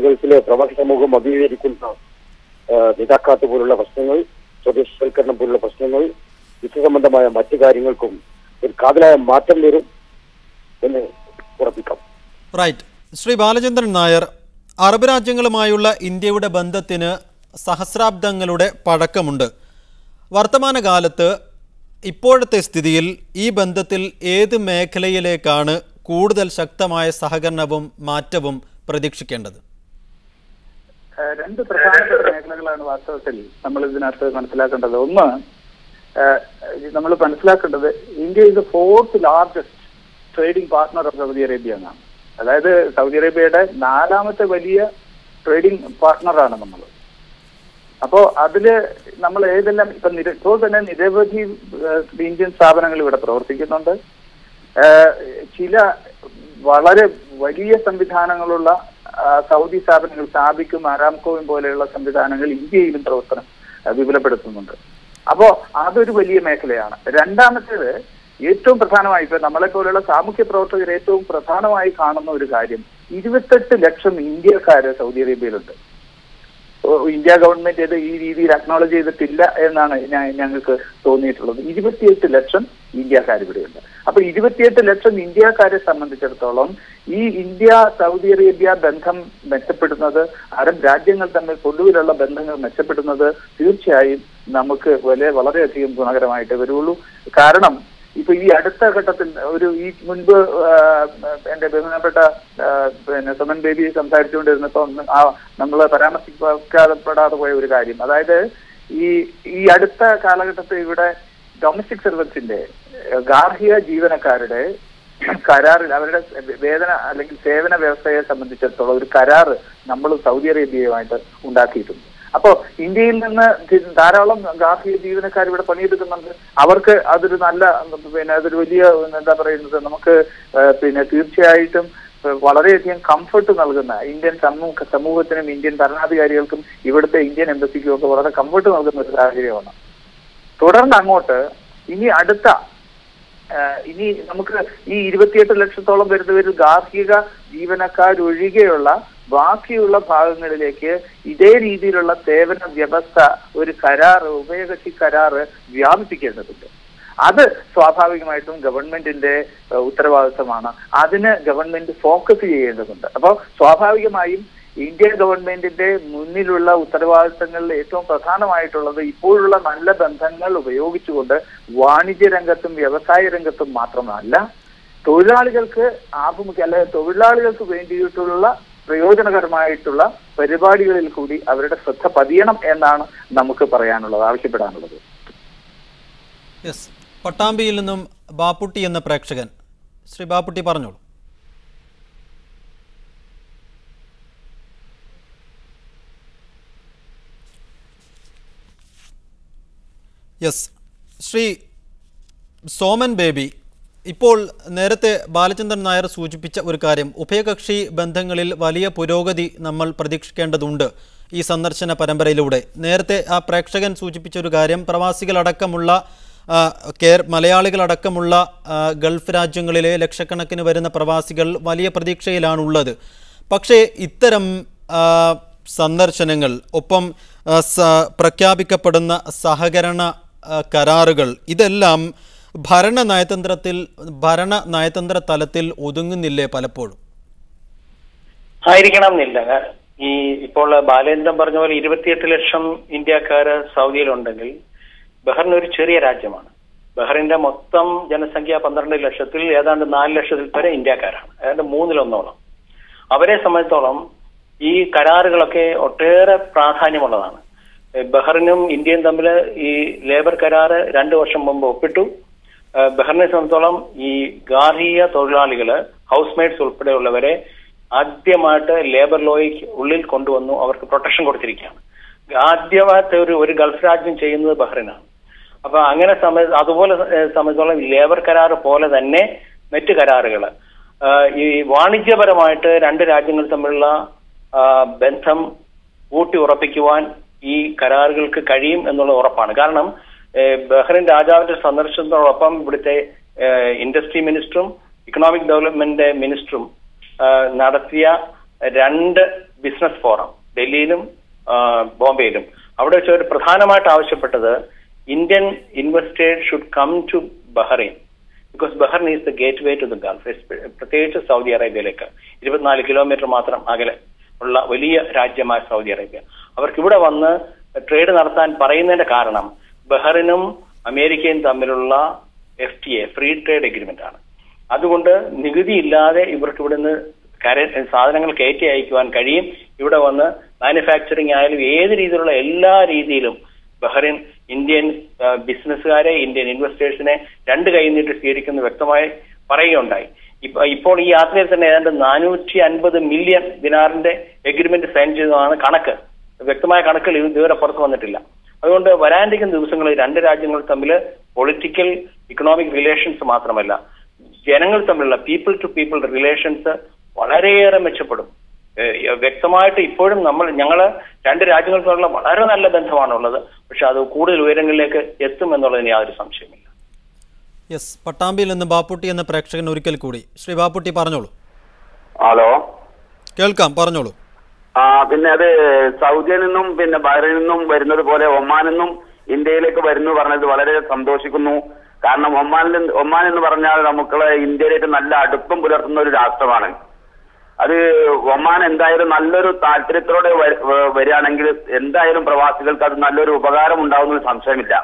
ഗൾഫിലെ പ്രവാസി സമൂഹം അഭിമുഖീകരിക്കുന്ന നിതാക്കാത്ത പോലുള്ള പ്രശ്നങ്ങൾ, സ്വദേശവൽക്കരണം പോലുള്ള പ്രശ്നങ്ങൾ, യുദ്ധ സംബന്ധമായ മറ്റു കാര്യങ്ങൾക്കും ഒരു കാതലായ മാറ്റം വരും എന്ന് ഉറപ്പിക്കാം. റൈറ്റ്. ശ്രീ ബാലചന്ദ്രൻ നായർ, അറബ് രാജ്യങ്ങളുമായുള്ള ഇന്ത്യയുടെ ബന്ധത്തിന് സഹസ്രാബ്ദങ്ങളുടെ പഴക്കമുണ്ട്. വർത്തമാനകാലത്ത് ഇപ്പോഴത്തെ സ്ഥിതിയിൽ ഈ ബന്ധത്തിൽ ഏത് മേഖലയിലേക്കാണ് കൂടുതൽ ശക്തമായ സഹകരണവും മാറ്റവും പ്രതീക്ഷിക്കേണ്ടത്? രണ്ട് പ്രധാനപ്പെട്ട മേഖലകളാണ് വാസ്തവത്തിൽ നമ്മൾ ഇതിനകത്ത് മനസ്സിലാക്കേണ്ടത്. ഒന്ന്, നമ്മൾ മനസ്സിലാക്കേണ്ടത് India is the 4th largest trading partner of Saudi Arabia എന്നാണ്. അതായത് സൗദി അറേബ്യയുടെ 4ാമത്തെ വലിയ ട്രേഡിംഗ് പാർട്ട്ണറാണ് നമ്മൾ. അപ്പോ അതില് നമ്മൾ ഏതെല്ലാം ഇപ്പോൾ തന്നെ നിരവധി ഇന്ത്യൻ സ്ഥാപനങ്ങൾ ഇവിടെ പ്രവർത്തിക്കുന്നുണ്ട്. ചില വളരെ വലിയ സംവിധാനങ്ങളുള്ള സൗദി സ്ഥാപനങ്ങൾ, സാബിക്കും ആരാംകോയും പോലെയുള്ള സംവിധാനങ്ങൾ ഇന്ത്യയിലും പ്രവർത്തനം വിപുലപ്പെടുത്തുന്നുണ്ട്. അപ്പോ അതൊരു വലിയ മേഖലയാണ്. രണ്ടാമത്തേത്, ഏറ്റവും പ്രധാനമായി ഇപ്പൊ നമ്മളെ പോലെയുള്ള സാമൂഹ്യ പ്രവർത്തകർ ഏറ്റവും പ്രധാനമായി കാണുന്ന ഒരു കാര്യം, 28 ലക്ഷം ഇന്ത്യക്കാര് സൗദി അറേബ്യയിലുണ്ട്. ഇന്ത്യ ഗവൺമെന്റ് ഇത് ഈ രീതിയിൽ അക്നോളജ് ചെയ്തിട്ടില്ല എന്നാണ് ഞങ്ങൾക്ക് തോന്നിയിട്ടുള്ളത്. 28 ലക്ഷം ഇന്ത്യക്കാർ ഇവിടെയുണ്ട്. അപ്പൊ 28 ലക്ഷം ഇന്ത്യക്കാരെ സംബന്ധിച്ചിടത്തോളം ഈ ഇന്ത്യ സൗദി അറേബ്യ ബന്ധം മെച്ചപ്പെടുന്നത്, അറബ് രാജ്യങ്ങൾ തമ്മിൽ പൊതുവിലുള്ള ബന്ധങ്ങൾ മെച്ചപ്പെടുന്നത് തീർച്ചയായും നമുക്ക് വളരെയധികം ഗുണകരമായിട്ട് വരുള്ളൂ. കാരണം ഇപ്പൊ ഈ അടുത്ത ഘട്ടത്തിൽ ഈ മുൻപ് എന്റെ ബഹുമാനപ്പെട്ട സുമൻ ബേബി സംസാരിച്ചുകൊണ്ടിരുന്നപ്പോ നമ്മൾ പരാമർശിക്കപ്പെടാതെ പോയ ഒരു കാര്യം, അതായത് ഈ അടുത്ത കാലഘട്ടത്തിൽ ഇവിടെ ഡൊമസ്റ്റിക് സർവൻസിന്റെ, ഗാർഹിക ജീവനക്കാരുടെ കരാറിൽ അവരുടെ വേതന അല്ലെങ്കിൽ സേവന വ്യവസ്ഥയെ സംബന്ധിച്ചിടത്തോളം ഒരു കരാറ് നമ്മൾ സൗദി അറേബ്യയുമായിട്ട് ഉണ്ടാക്കിയിട്ടുണ്ട്. അപ്പോ ഇന്ത്യയിൽ നിന്ന് ധാരാളം ഗാർഹിക ജീവനക്കാർ ഇവിടെ പണിയെടുക്കുന്നുണ്ട്. അവർക്ക് അതൊരു അതൊരു വലിയ എന്താ പറയുന്നത്, നമുക്ക് തീർച്ചയായിട്ടും വളരെയധികം കംഫർട്ട് നൽകുന്ന, ഇന്ത്യൻ സമൂഹത്തിനും ഇന്ത്യൻ ഭരണാധികാരികൾക്കും ഇവിടുത്തെ ഇന്ത്യൻ എംബസിക്കും ഒക്കെ വളരെ കംഫർട്ട് നൽകുന്ന ഒരു സാഹചര്യമാണ്. തുടർന്ന് അങ്ങോട്ട് ഇനി നമുക്ക് ഈ 28 ലക്ഷത്തോളം വരുന്നവരിൽ ഗാർഹിക ജീവനക്കാരൊഴികെയുള്ള ബാക്കിയുള്ള ഭാഗങ്ങളിലേക്ക് ഇതേ രീതിയിലുള്ള സേവന വ്യവസ്ഥ, ഒരു കരാറ്, ഉഭയകക്ഷി കരാറ് വ്യാപിപ്പിക്കേണ്ടതുണ്ട്. അത് സ്വാഭാവികമായിട്ടും ഗവൺമെന്റിന്റെ ഉത്തരവാദിത്തമാണ്. അതിന് ഗവൺമെന്റ് ഫോക്കസ് ചെയ്യേണ്ടതുണ്ട്. അപ്പോൾ സ്വാഭാവികമായും ഇന്ത്യ ഗവൺമെന്റിന്റെ മുന്നിലുള്ള ഉത്തരവാദിത്തങ്ങളിൽ ഏറ്റവും പ്രധാനമായിട്ടുള്ളത് ഇപ്പോഴുള്ള നല്ല ബന്ധങ്ങൾ ഉപയോഗിച്ചുകൊണ്ട് വാണിജ്യ രംഗത്തും വ്യവസായ രംഗത്തും മാത്രമല്ല തൊഴിലാളികൾക്ക് തൊഴിലാളികൾക്ക് വേണ്ടിയിട്ടുള്ള പ്രയോജനകരമായിട്ടുള്ള പരിപാടികളിൽ കൂടി അവരുടെ ശ്രദ്ധ പതിയണം എന്നാണ് നമുക്ക് പറയാനുള്ളത്, ആവശ്യപ്പെടാനുള്ളത്. യെസ്, പട്ടാമ്പിയിൽ നിന്നും ബാപ്പുട്ടി എന്ന പ്രേക്ഷകൻ. ശ്രീ ബാപ്പുട്ടി പറഞ്ഞോളൂ. യെസ്, ശ്രീ സോമൻ ബേബി, ഇപ്പോൾ നേരത്തെ ബാലചന്ദ്രൻ നായർ സൂചിപ്പിച്ച ഒരു കാര്യം, ഉഭയകക്ഷി ബന്ധങ്ങളിൽ വലിയ പുരോഗതി നമ്മൾ പ്രതീക്ഷിക്കേണ്ടതുണ്ട് ഈ സന്ദർശന പരമ്പരയിലൂടെ. നേരത്തെ ആ പ്രേക്ഷകൻ സൂചിപ്പിച്ച ഒരു കാര്യം, പ്രവാസികളടക്കമുള്ള മലയാളികളടക്കമുള്ള ഗൾഫ് രാജ്യങ്ങളിലെ ലക്ഷക്കണക്കിന് വരുന്ന പ്രവാസികൾ വലിയ പ്രതീക്ഷയിലാണുള്ളത്. പക്ഷേ ഇത്തരം സന്ദർശനങ്ങൾ, ഒപ്പം പ്രഖ്യാപിക്കപ്പെടുന്ന സഹകരണ കരാറുകൾ, ഇതെല്ലാം ഭരണ നയതന്ത്ര തലത്തിൽ ഒതുങ്ങുന്നില്ലേ പലപ്പോഴും? ആയിരിക്കണം എന്നില്ല. ഈ ഇപ്പോൾ ബാലേന്ദ്രൻ പറഞ്ഞ പോലെ 28 ലക്ഷം ഇന്ത്യക്കാര് സൗദിയിലുണ്ടെങ്കിൽ ബഹ്റിൻ ഒരു ചെറിയ രാജ്യമാണ്. ബഹ്റിന്റെ മൊത്തം ജനസംഖ്യ 12 ലക്ഷത്തിൽ ഏതാണ്ട് 4 ലക്ഷത്തിൽ വരെ ഇന്ത്യക്കാരാണ്, ഏതാണ്ട് 1/3. അവരെ സംബന്ധിച്ചോളം ഈ കരാറുകളൊക്കെ ഒട്ടേറെ പ്രാധാന്യമുള്ളതാണ്. ബഹ്റിനും ഇന്ത്യയും തമ്മിൽ ഈ ലേബർ കരാറ് 2 വർഷം മുമ്പ് ഒപ്പിട്ടു. ബഹ്റിനെ സംബന്ധിച്ചോളം ഈ ഗാർഹിക തൊഴിലാളികള്, ഹൗസ് മെയ്ഡ്സ് ഉൾപ്പെടെയുള്ളവരെ ആദ്യമായിട്ട് ലേബർ ലോയ്ക്ക് ഉള്ളിൽ കൊണ്ടുവന്നു, അവർക്ക് പ്രൊട്ടക്ഷൻ കൊടുത്തിരിക്കുകയാണ്. ആദ്യമായിട്ട് ഒരു ഗൾഫ് രാജ്യം ചെയ്യുന്നത് ബഹ്റിനാണ്. അപ്പൊ അങ്ങനെ അതുപോലെ സംബന്ധിച്ചോളം ലേബർ കരാർ പോലെ തന്നെ മറ്റ് കരാറുകൾ ഈ വാണിജ്യപരമായിട്ട് 2 രാജ്യങ്ങൾ തമ്മിലുള്ള ബന്ധം ഊട്ടി ഉറപ്പിക്കുവാൻ ഈ കരാറുകൾക്ക് കഴിയും എന്നുള്ള ഉറപ്പാണ്. കാരണം ബഹ്റിൻ രാജാവിന്റെ സന്ദർശനത്തോടൊപ്പം ഇവിടുത്തെ ഇൻഡസ്ട്രി മിനിസ്റ്ററും ഇക്കണോമിക് ഡെവലപ്മെന്റ് മിനിസ്റ്ററും നടത്തിയ 2 ബിസിനസ് ഫോറം ഡൽഹിയിലും ബോംബെയിലും, അവിടെ വെച്ച് ഒരു പ്രധാനമായിട്ട് ആവശ്യപ്പെട്ടത് Indian investors should come to Bahrain because Bahrain is the gateway to the Gulf, പ്രത്യേകിച്ച് സൗദി അറേബ്യയിലേക്ക് 24 കിലോമീറ്റർ മാത്രം അകലെ ഉള്ള വലിയ രാജ്യമായ സൗദി അറേബ്യ. അവർക്ക് ഇവിടെ വന്ന് ട്രേഡ് നടത്താൻ പറയുന്നതിന്റെ കാരണം ബഹ്റിനും അമേരിക്കയും തമ്മിലുള്ള FTA, ഫ്രീ ട്രേഡ് എഗ്രിമെന്റ് ആണ്. അതുകൊണ്ട് നികുതി ഇല്ലാതെ ഇവർക്ക് ഇവിടുന്ന് സാധനങ്ങൾ കയറ്റി അയക്കുവാൻ കഴിയും. ഇവിടെ വന്ന് മാനുഫാക്ചറിങ് ആയാലും ഏത് രീതിയിലുള്ള എല്ലാ രീതിയിലും ബഹ്റിൻ ഇന്ത്യൻ ബിസിനസ്സുകാരെ, ഇന്ത്യൻ ഇൻവെസ്റ്റേഴ്സിനെ 2 കൈ നീട്ടി സ്വീകരിക്കുന്ന വ്യക്തമായി പറയുകയുണ്ടായി. ഇപ്പോൾ ഈ യാത്രയിൽ തന്നെ ഏതാണ്ട് 450 മില്യൺ ദിനാറിന്റെ എഗ്രിമെന്റ് സൈൻ ചെയ്തതാണ് കണക്ക്. വ്യക്തമായ കണക്കുകൾ ഇതുവരെ പുറത്തു വന്നിട്ടില്ല. അതുകൊണ്ട് വരാനിരിക്കുന്ന ദിവസങ്ങളിൽ 2 രാജ്യങ്ങൾ തമ്മിൽ പൊളിറ്റിക്കൽ ഇക്കണോമിക് റിലേഷൻസ് മാത്രമല്ല, ജനങ്ങൾ തമ്മിലുള്ള പീപ്പിൾ ടു പീപ്പിൾ റിലേഷൻസ് വളരെയേറെ മെച്ചപ്പെടും. വ്യക്തമായിട്ട് ഇപ്പോഴും ഞങ്ങള് 2 രാജ്യങ്ങൾ തമ്മിലുള്ള വളരെ നല്ല ബന്ധമാണുള്ളത്. പക്ഷെ അത് കൂടുതൽ ഉയരങ്ങളിലേക്ക് എത്തും എന്നുള്ളതിന് യാതൊരു സംശയമില്ല. യെസ്, പട്ടാമ്പിയിൽ നിന്ന് ബാപ്പുട്ടി എന്ന പ്രേക്ഷകൻ ഒരിക്കൽ കൂടി. ശ്രീ ബാപ്പുട്ടി പറഞ്ഞോളൂ. ഹലോ, കേൾക്കാം, പറഞ്ഞോളൂ. പിന്നെ അത് സൗദിയിൽ നിന്നും പിന്നെ ബഹ്റൈനിൽ നിന്നും വരുന്നത് പോലെ ഒമാനിൽ നിന്നും ഇന്ത്യയിലേക്ക് വരുന്നു പറഞ്ഞത് വളരെ സന്തോഷിക്കുന്നു. കാരണം ഒമാൻ എന്ന് പറഞ്ഞാൽ നമുക്ക് ഇന്ത്യയിലേക്ക് നല്ല അടുപ്പം പുലർത്തുന്ന ഒരു രാഷ്ട്രമാണ്. അത് ഒമാൻ എന്തായാലും നല്ലൊരു താല്പര്യത്തോടെ വരികയാണെങ്കിൽ എന്തായാലും പ്രവാസികൾക്ക് അത് നല്ലൊരു ഉപകാരം ഉണ്ടാവുന്ന സംശയമില്ല.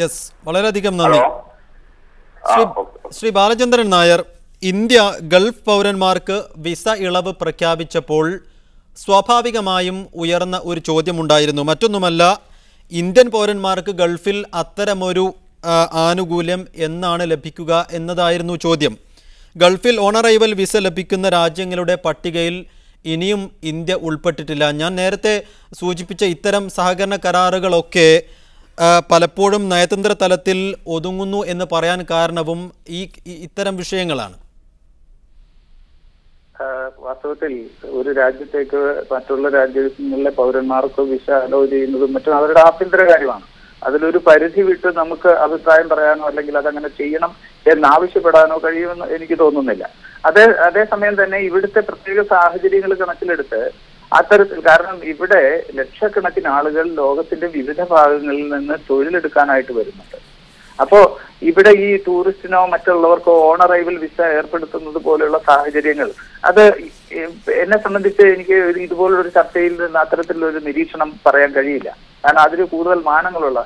യെസ്, വളരെയധികം നന്ദി. ശ്രീ ബാലചന്ദ്രൻ നായർ, ഇന്ത്യ ഗൾഫ് പൗരന്മാർക്ക് വിസ ഇളവ് പ്രഖ്യാപിച്ചപ്പോൾ സ്വാഭാവികമായും ഉയർന്ന ഒരു ചോദ്യമുണ്ടായിരുന്നു. മറ്റൊന്നുമല്ല, ഇന്ത്യൻ പൗരന്മാർക്ക് ഗൾഫിൽ അത്തരമൊരു ആനുകൂല്യം എന്നാണ് ലഭിക്കുക എന്നതായിരുന്നു ചോദ്യം. ഗൾഫിൽ ഓൺ അറൈവൽ വിസ ലഭിക്കുന്ന രാജ്യങ്ങളുടെ പട്ടികയിൽ ഇനിയും ഇന്ത്യ ഉൾപ്പെട്ടിട്ടില്ല. ഞാൻ നേരത്തെ സൂചിപ്പിച്ച ഇത്തരം സഹകരണ കരാറുകളൊക്കെ പലപ്പോഴും നയതന്ത്ര തലത്തിൽ ഒതുങ്ങുന്നു എന്ന് പറയാൻ കാരണവും ഇത്തരം വിഷയങ്ങളാണ്. വാസ്തവത്തിൽ ഒരു രാജ്യത്തേക്ക് മറ്റുള്ള രാജ്യങ്ങളിലെ പൗരന്മാർക്ക് വിസ അലോ ചെയ്യുന്നതും മറ്റും അവരുടെ ആഭ്യന്തര കാര്യമാണ്. അതിലൊരു പരിധി വിട്ട് നമുക്ക് അഭിപ്രായം പറയാനോ അല്ലെങ്കിൽ അതങ്ങനെ ചെയ്യണം എന്നാവശ്യപ്പെടാനോ കഴിയുമെന്ന് എനിക്ക് തോന്നുന്നില്ല. അതേസമയം തന്നെ ഇവിടുത്തെ പ്രത്യേക സാഹചര്യങ്ങൾ കണക്കിലെടുത്ത് അത്തരത്തിൽ, കാരണം ഇവിടെ ലക്ഷക്കണക്കിന് ആളുകൾ ലോകത്തിന്റെ വിവിധ ഭാഗങ്ങളിൽ നിന്ന് തൊഴിലെടുക്കാനായിട്ട് വരുന്നുണ്ട്. അപ്പോ ഇവിടെ ഈ ടൂറിസ്റ്റിനോ മറ്റുള്ളവർക്കോ ഓൺ അറൈവൽ വിസ ഏർപ്പെടുത്തുന്നത് പോലെയുള്ള സാഹചര്യങ്ങൾ, അത് എന്നെ സംബന്ധിച്ച് എനിക്ക് ഇതുപോലൊരു ചർച്ചയിൽ നിന്ന് അത്തരത്തിലൊരു നിരീക്ഷണം പറയാൻ കഴിയില്ല. കാരണം അതിന് കൂടുതൽ മാനങ്ങളുള്ള,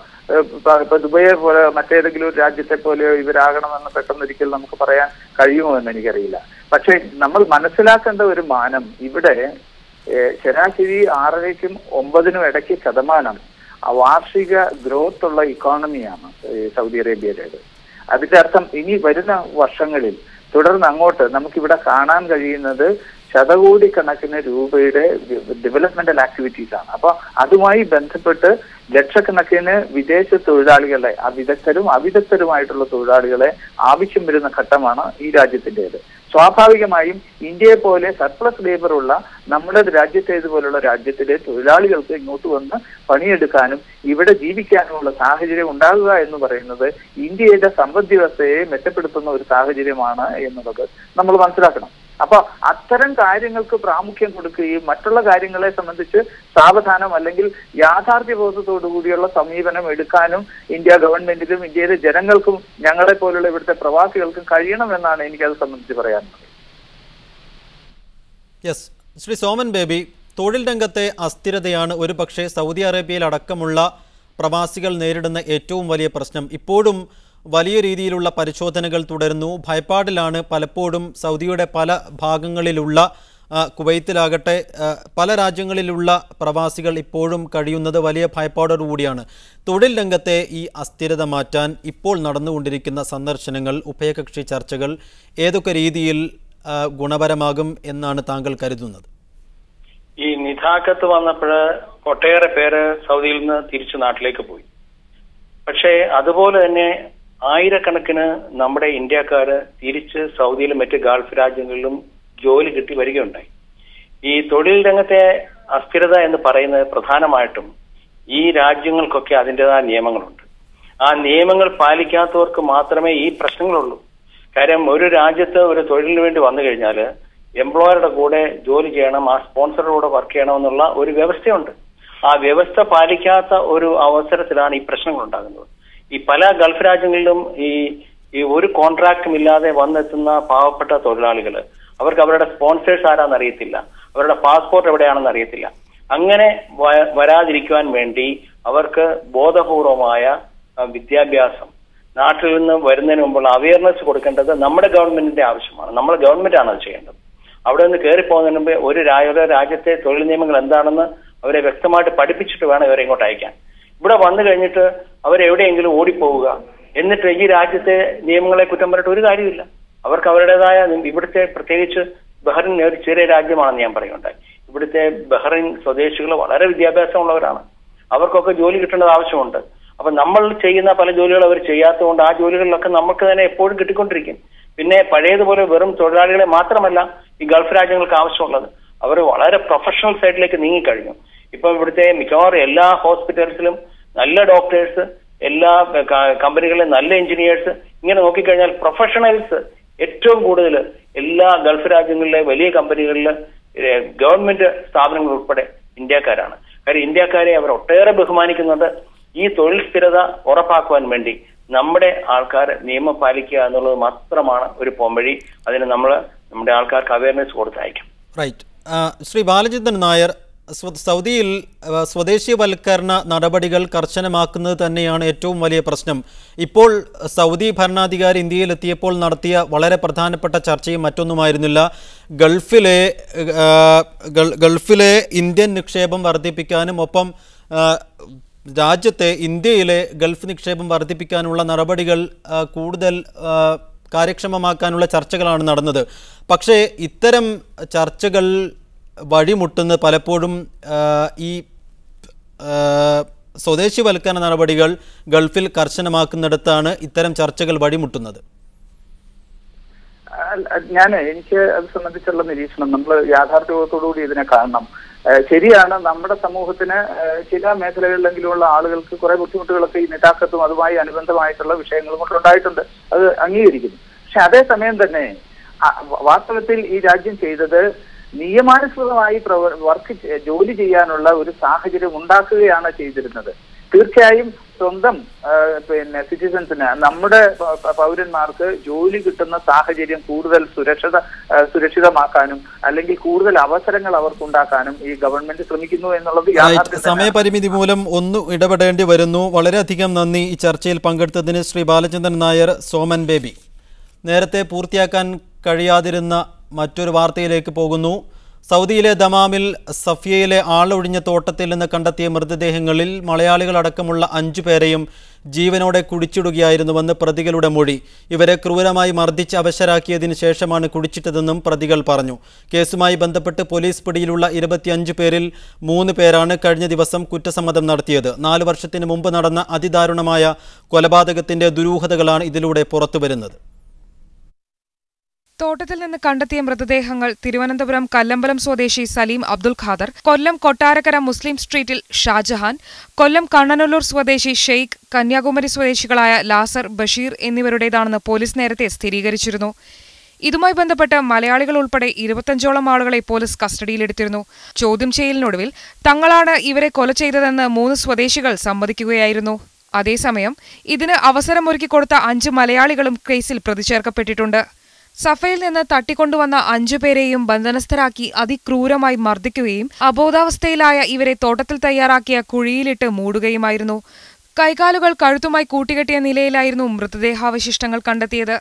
ഇപ്പൊ ദുബൈയെ പോലെ മറ്റേതെങ്കിലും ഒരു രാജ്യത്തെ പോലെയോ ഇവരാകണമെന്ന് പെട്ടെന്നൊരിക്കൽ നമുക്ക് പറയാൻ കഴിയുമോ എന്ന് എനിക്കറിയില്ല. പക്ഷെ നമ്മൾ മനസ്സിലാക്കേണ്ട ഒരു മാനം, ഇവിടെ ശരാശരി 6.5-നും 9-നും ഇടയ്ക്ക് ശതമാനം വാർഷിക ഗ്രോത്ത് ഉള്ള ഇക്കോണമിയാണ് സൗദി അറേബ്യയിലേത്. അതിന്റെ അർത്ഥം ഇനി വരുന്ന വർഷങ്ങളിൽ തുടർന്ന് അങ്ങോട്ട് നമുക്കിവിടെ കാണാൻ കഴിയുന്നത് ശതകോടിക്കണക്കിന് രൂപയുടെ ഡെവലപ്മെന്റൽ ആക്ടിവിറ്റീസ് ആണ്. അപ്പൊ അതുമായി ബന്ധപ്പെട്ട് ലക്ഷക്കണക്കിന് വിദേശ തൊഴിലാളികളെ, വിദഗ്ധരും അവിദഗ്ധരുമായിട്ടുള്ള തൊഴിലാളികളെ ആവശ്യം വരുന്ന ഘട്ടമാണ് ഈ രാജ്യത്തിൻ്റെത്. സ്വാഭാവികമായും ഇന്ത്യയെ പോലെ സർപ്ലസ് ലേബർ ഉള്ള നമ്മുടെ രാജ്യത്തേതുപോലുള്ള രാജ്യത്തിലെ തൊഴിലാളികൾക്ക് ഇങ്ങോട്ട് വന്ന് പണിയെടുക്കാനും ഇവിടെ ജീവിക്കാനുമുള്ള സാഹചര്യം ഉണ്ടാകുക എന്ന് പറയുന്നത് ഇന്ത്യയുടെ സമ്പദ് വ്യവസ്ഥയെ മെച്ചപ്പെടുത്തുന്ന ഒരു സാഹചര്യമാണ് എന്നുള്ളത് നമ്മൾ മനസ്സിലാക്കണം. അപ്പൊ അത്തരം കാര്യങ്ങൾക്ക് പ്രാമുഖ്യം കൊടുക്കുകയും മറ്റുള്ള കാര്യങ്ങളെ സംബന്ധിച്ച് സാവധാനം അല്ലെങ്കിൽ യാഥാർത്ഥ്യബോധത്തോടു കൂടിയുള്ള സമീപനം എടുക്കാനും ഇന്ത്യ ഗവൺമെന്റിലും ഇന്ത്യയിലെ ജനങ്ങൾക്കും ഞങ്ങളെ പോലുള്ള ഇവിടുത്തെ പ്രവാസികൾക്കും കഴിയണമെന്നാണ് എനിക്കത് സംബന്ധിച്ച് പറയാനുള്ളത്. യെസ്, ശ്രീ സോമൻ ബേബി, തൊഴിൽ രംഗത്തെ അസ്ഥിരതയാണ് ഒരുപക്ഷെ സൗദി അറേബ്യയിൽ അടക്കമുള്ള പ്രവാസികൾ നേരിടുന്ന ഏറ്റവും വലിയ പ്രശ്നം. ഇപ്പോഴും വലിയ രീതിയിലുള്ള പരിശോധനകൾ തുടരുന്നു. ഭയപ്പാടിലാണ് പലപ്പോഴും സൗദിയുടെ പല ഭാഗങ്ങളിലുള്ള, കുവൈത്തിലാകട്ടെ പല രാജ്യങ്ങളിലുള്ള പ്രവാസികൾ ഇപ്പോഴും കഴിയുന്നത് വലിയ ഭയപ്പാടോടുകൂടിയാണ്. തൊഴിൽ രംഗത്തെ ഈ അസ്ഥിരത മാറ്റാൻ ഇപ്പോൾ നടന്നുകൊണ്ടിരിക്കുന്ന സന്ദർശനങ്ങൾ, ഉഭയകക്ഷി ചർച്ചകൾ ഏതൊക്കെ രീതിയിൽ ഗുണപരമാകും എന്നാണ് താങ്കൾ കരുതുന്നത്? ഈ നിതാഖത്ത് വന്നപ്പോൾ ഒട്ടേറെ പേര് സൗദിയിൽ നിന്ന് തിരിച്ചു നാട്ടിലേക്ക് പോയി. പക്ഷേ അതുപോലെ തന്നെ ആയിരക്കണക്കിന് നമ്മുടെ ഇന്ത്യക്കാര് തിരിച്ച് സൗദിയിലും മറ്റ് ഗൾഫ് രാജ്യങ്ങളിലും ജോലി കിട്ടി വരികയുണ്ടായി. ഈ തൊഴിൽ രംഗത്തെ അസ്ഥിരത എന്ന് പറയുന്നത് പ്രധാനമായിട്ടും ഈ രാജ്യങ്ങൾക്കൊക്കെ അതിൻ്റെതായ നിയമങ്ങളുണ്ട്. ആ നിയമങ്ങൾ പാലിക്കാത്തവർക്ക് മാത്രമേ ഈ പ്രശ്നങ്ങളുള്ളൂ. കാര്യം ഒരു രാജ്യത്ത് ഒരു തൊഴിലിന് വേണ്ടി വന്നു കഴിഞ്ഞാൽ എംപ്ലോയറുടെ കൂടെ ജോലി ചെയ്യണം, ആ സ്പോൺസറുടെ കൂടെ വർക്ക് ചെയ്യണമെന്നുള്ള ഒരു വ്യവസ്ഥയുണ്ട്. ആ വ്യവസ്ഥ പാലിക്കാത്ത ഒരു അവസരത്തിലാണ് ഈ പ്രശ്നങ്ങൾ ഉണ്ടാകുന്നത്. ഈ പല ഗൾഫ് രാജ്യങ്ങളിലും ഈ ഒരു കോൺട്രാക്റ്റും ഇല്ലാതെ വന്നെത്തുന്ന പാവപ്പെട്ട തൊഴിലാളികൾ, അവർക്ക് അവരുടെ സ്പോൺസേഴ്സ് ആരാന്ന് അറിയത്തില്ല, അവരുടെ പാസ്പോർട്ട് എവിടെയാണെന്ന് അറിയത്തില്ല. അങ്ങനെ വരാതിരിക്കുവാൻ വേണ്ടി അവർക്ക് ബോധപൂർവമായ വിദ്യാഭ്യാസം, നാട്ടിൽ നിന്ന് വരുന്നതിന് മുമ്പുള്ള അവയർനെസ് കൊടുക്കേണ്ടത് നമ്മുടെ ഗവൺമെന്റിന്റെ ആവശ്യമാണ്. നമ്മുടെ ഗവൺമെന്റ് ആണ് അത് ചെയ്യേണ്ടത്. അവിടെ നിന്ന് കയറിപ്പോകുന്നതിന് മുമ്പ് ഒരു രാജ്യത്തെ തൊഴിൽ നിയമങ്ങൾ എന്താണെന്ന് അവരെ വ്യക്തമായിട്ട് പഠിപ്പിച്ചിട്ട് വേണം ഇവരെ ഇങ്ങോട്ട് അയക്കാൻ. ഇവിടെ വന്നു കഴിഞ്ഞിട്ട് അവരെവിടെയെങ്കിലും ഓടിപ്പോവുക, എന്നിട്ട് ഈ രാജ്യത്തെ നിയമങ്ങളെ കുറ്റം പറഞ്ഞിട്ട് ഒരു കാര്യമില്ല. അവർക്ക് അവരുടേതായ, ഇവിടുത്തെ പ്രത്യേകിച്ച് ബഹ്റിൻ ഒരു ചെറിയ രാജ്യമാണെന്ന് ഞാൻ പറയുന്നുണ്ടായി. ഇവിടുത്തെ ബഹ്റിൻ സ്വദേശികൾ വളരെ വിദ്യാഭ്യാസമുള്ളവരാണ്. അവർക്കൊക്കെ ജോലി കിട്ടേണ്ടത് ആവശ്യമുണ്ട്. അപ്പൊ നമ്മൾ ചെയ്യുന്ന പല ജോലികൾ അവർ ചെയ്യാത്തതുകൊണ്ട് ആ ജോലികളിലൊക്കെ നമുക്ക് തന്നെ എപ്പോഴും കിട്ടിക്കൊണ്ടിരിക്കും. പിന്നെ പഴയതുപോലെ വെറും തൊഴിലാളികളെ മാത്രമല്ല ഈ ഗൾഫ് രാജ്യങ്ങൾക്ക് ആവശ്യമുള്ളത്, അവർ വളരെ പ്രൊഫഷണൽ സൈഡിലേക്ക് നീങ്ങിക്കഴിഞ്ഞു. ഇപ്പൊ ഇവിടുത്തെ മിക്കവാറും എല്ലാ ഹോസ്പിറ്റൽസിലും നല്ല ഡോക്ടേഴ്സ്, എല്ലാ കമ്പനികളിലെ നല്ല എഞ്ചിനീയേഴ്സ്, ഇങ്ങനെ നോക്കിക്കഴിഞ്ഞാൽ പ്രൊഫഷണൽസ് ഏറ്റവും കൂടുതൽ എല്ലാ ഗൾഫ് രാജ്യങ്ങളിലെ വലിയ കമ്പനികളിലെ ഗവൺമെന്റ് സ്ഥാപനങ്ങൾ ഉൾപ്പെടെ ഇന്ത്യക്കാരാണ്. കാര്യം ഇന്ത്യക്കാരെ അവർ ഒട്ടേറെ ബഹുമാനിക്കുന്നുണ്ട്. ഈ തൊഴിൽ സ്ഥിരത ഉറപ്പാക്കുവാൻ വേണ്ടി നമ്മുടെ ആൾക്കാർ നിയമം പാലിക്കുക എന്നുള്ളത് മാത്രമാണ് ഒരു പോംവഴി. അതിന് നമ്മുടെ ആൾക്കാർക്ക് അവയർനെസ് കൊടുത്തയക്കും. റൈറ്റ്. ശ്രീ ബാലചന്ദ്രൻ നായർ, സൗദിയിൽ സ്വദേശീവൽക്കരണ നടപടികൾ കർശനമാക്കുന്നത് തന്നെയാണ് ഏറ്റവും വലിയ പ്രശ്നം. ഇപ്പോൾ സൗദി ഭരണാധികാരി ഇന്ത്യയിലെത്തിയപ്പോൾ നടത്തിയ വളരെ പ്രധാനപ്പെട്ട ചർച്ചയും മറ്റൊന്നുമായിരുന്നില്ല. ഗൾഫിലെ ഇന്ത്യൻ നിക്ഷേപം വർദ്ധിപ്പിക്കാനും ഒപ്പം രാജ്യത്തെ ഇന്ത്യയിലെ ഗൾഫ് നിക്ഷേപം വർദ്ധിപ്പിക്കാനുള്ള നടപടികൾ കൂടുതൽ കാര്യക്ഷമമാക്കാനുള്ള ചർച്ചകളാണ് നടന്നത്. പക്ഷേ ഇത്തരം ചർച്ചകൾ വഴിമുട്ടുന്ന പലപ്പോഴും ഈ സ്വദേശിവൽക്കരണ നടപടികൾ ഗൾഫിൽ കർശനമാക്കുന്നിടത്താണ് ഇത്തരം ചർച്ചകൾ വഴിമുട്ടുന്നത്. എനിക്ക് അത് സംബന്ധിച്ചുള്ള നിരീക്ഷണം, നമ്മൾ യാഥാർത്ഥ്യബോധത്തോടുകൂടി ഇതിനെ കാണണം. ശരിയാണ്, നമ്മുടെ സമൂഹത്തിന് ചില മേഖലകളിലെങ്കിലുമുള്ള ആളുകൾക്ക് കുറെ ബുദ്ധിമുട്ടുകളൊക്കെ ഈ നിതാഖത്തും അതുമായി അനുബന്ധമായിട്ടുള്ള വിഷയങ്ങളും കൊണ്ടുണ്ടായിട്ടുണ്ട്. അത് അംഗീകരിക്കുന്നു. പക്ഷെ അതേസമയം തന്നെ വാസ്തവത്തിൽ ഈ രാജ്യം ചെയ്തത് നിയമാനുസൃതമായി ജോലി ചെയ്യാനുള്ള ഒരു സാഹചര്യം ഉണ്ടാക്കുകയാണ് ചെയ്തിരുന്നത്. തീർച്ചയായും സ്വന്തം സിറ്റിസൺസിന്, നമ്മുടെ പൗരന്മാർക്ക് ജോലി കിട്ടുന്ന സാഹചര്യം കൂടുതൽ സുരക്ഷിതമാക്കാനും അല്ലെങ്കിൽ കൂടുതൽ അവസരങ്ങൾ അവർക്കുണ്ടാക്കാനും ഈ ഗവൺമെന്റ് ശ്രമിക്കുന്നു എന്നുള്ളത് യാഥാർത്ഥ്യം. സമയപരിമിതി മൂലം ഒന്ന് ഇടപെടേണ്ടി വരുന്നു. വളരെയധികം നന്ദി ഈ ചർച്ചയിൽ പങ്കെടുത്തതിന് ശ്രീ ബാലചന്ദ്രൻ നായർ, സോമൻ ബേബി. നേരത്തെ പൂർത്തിയാക്കാൻ കഴിയാതിരുന്ന മറ്റൊരു വാർത്തയിലേക്ക് പോകുന്നു. സൗദിയിലെ ദമാമിൽ സഫിയയിലെ ആളൊഴിഞ്ഞ തോട്ടത്തിൽ നിന്ന് കണ്ടെത്തിയ മൃതദേഹങ്ങളിൽ മലയാളികളടക്കമുള്ള 5 പേരെയും ജീവനോടെ കുഴിച്ചിടുകയായിരുന്നുവെന്ന് പ്രതികളുടെ മൊഴി. ഇവരെ ക്രൂരമായി മർദ്ദിച്ച് അവശരാക്കിയതിനു ശേഷമാണ് കുഴിച്ചിട്ടതെന്നും പ്രതികൾ പറഞ്ഞു. കേസുമായി ബന്ധപ്പെട്ട് പോലീസ് പിടിയിലുള്ള 25 പേരിൽ 3 പേരാണ് കഴിഞ്ഞ ദിവസം കുറ്റസമ്മതം നടത്തിയത്. 4 വർഷത്തിന് മുമ്പ് നടന്ന അതിദാരുണമായ കൊലപാതകത്തിന്റെ ദുരൂഹതകളാണ് ഇതിലൂടെ പുറത്തുവരുന്നത്. തോട്ടത്തിൽ നിന്ന് കണ്ടെത്തിയ മൃതദേഹങ്ങൾ തിരുവനന്തപുരം കല്ലമ്പലം സ്വദേശി സലീം അബ്ദുൽ ഖാദർ, കൊല്ലം കൊട്ടാരക്കര മുസ്ലിം സ്ട്രീറ്റിൽ ഷാജഹാൻ, കൊല്ലം കണ്ണനല്ലൂർ സ്വദേശി ഷെയ്ഖ്, കന്യാകുമാരി സ്വദേശികളായ ലാസർ, ബഷീർ എന്നിവരുടേതാണെന്ന് പോലീസ് നേരത്തെ സ്ഥിരീകരിച്ചിരുന്നു. ഇതുമായി ബന്ധപ്പെട്ട് മലയാളികൾ ഉൾപ്പെടെ 25ഓളം ആളുകളെ പോലീസ് കസ്റ്റഡിയിലെടുത്തിരുന്നു. ചോദ്യം ചെയ്യലിനൊടുവിൽ തങ്ങളാണ് ഇവരെ കൊല ചെയ്തതെന്ന് 3 സ്വദേശികൾ സമ്മതിക്കുകയായിരുന്നു. അതേസമയം ഇതിന് അവസരമൊരുക്കിക്കൊടുത്ത 5 മലയാളികളും കേസിൽ പ്രതിചേർക്കപ്പെട്ടിട്ടുണ്ട്. സഫയിൽ നിന്ന് തട്ടിക്കൊണ്ടുവന്ന 5 പേരെയും ബന്ധനസ്ഥരാക്കി അതിക്രൂരമായി മർദ്ദിക്കുകയും അബോധാവസ്ഥയിലായ ഇവരെ തോട്ടത്തിൽ തയ്യാറാക്കിയ കുഴിയിലിട്ട് മൂടുകയുമായിരുന്നു. കൈകാലുകൾ കഴുത്തുമായി കൂട്ടിക്കെട്ടിയ നിലയിലായിരുന്നു മൃതദേഹാവശിഷ്ടങ്ങൾ കണ്ടെത്തിയത്.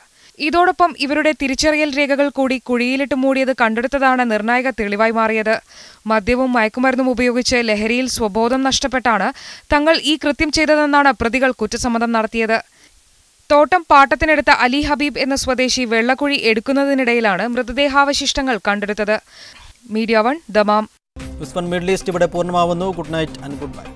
ഇതോടൊപ്പം ഇവരുടെ തിരിച്ചറിയൽ രേഖകൾ കൂടി കുഴിയിലിട്ട് മൂടിയത് കണ്ടെടുത്തതാണ് നിർണായക തെളിവായി മാറിയത്. മദ്യവും മയക്കുമരുന്നും ഉപയോഗിച്ച് ലഹരിയിൽ സ്വബോധം നഷ്ടപ്പെട്ടാണ് തങ്ങൾ ഈ കൃത്യം ചെയ്തതെന്നാണ് പ്രതികൾ കുറ്റസമ്മതം നടത്തിയത്. തോട്ടം പാട്ടത്തിനെടുത്ത അലി ഹബീബ് എന്ന സ്വദേശി വെള്ളക്കുഴി എടുക്കുന്നതിനിടയിലാണ് മൃതദേഹാവശിഷ്ടങ്ങൾ കണ്ടെടുത്തത്. Media 1 Dammam. മിഡിൽ ഈസ്റ്റ് ഇവിടെ പൂർണ്ണമാവുന്നു. Good night and good bye.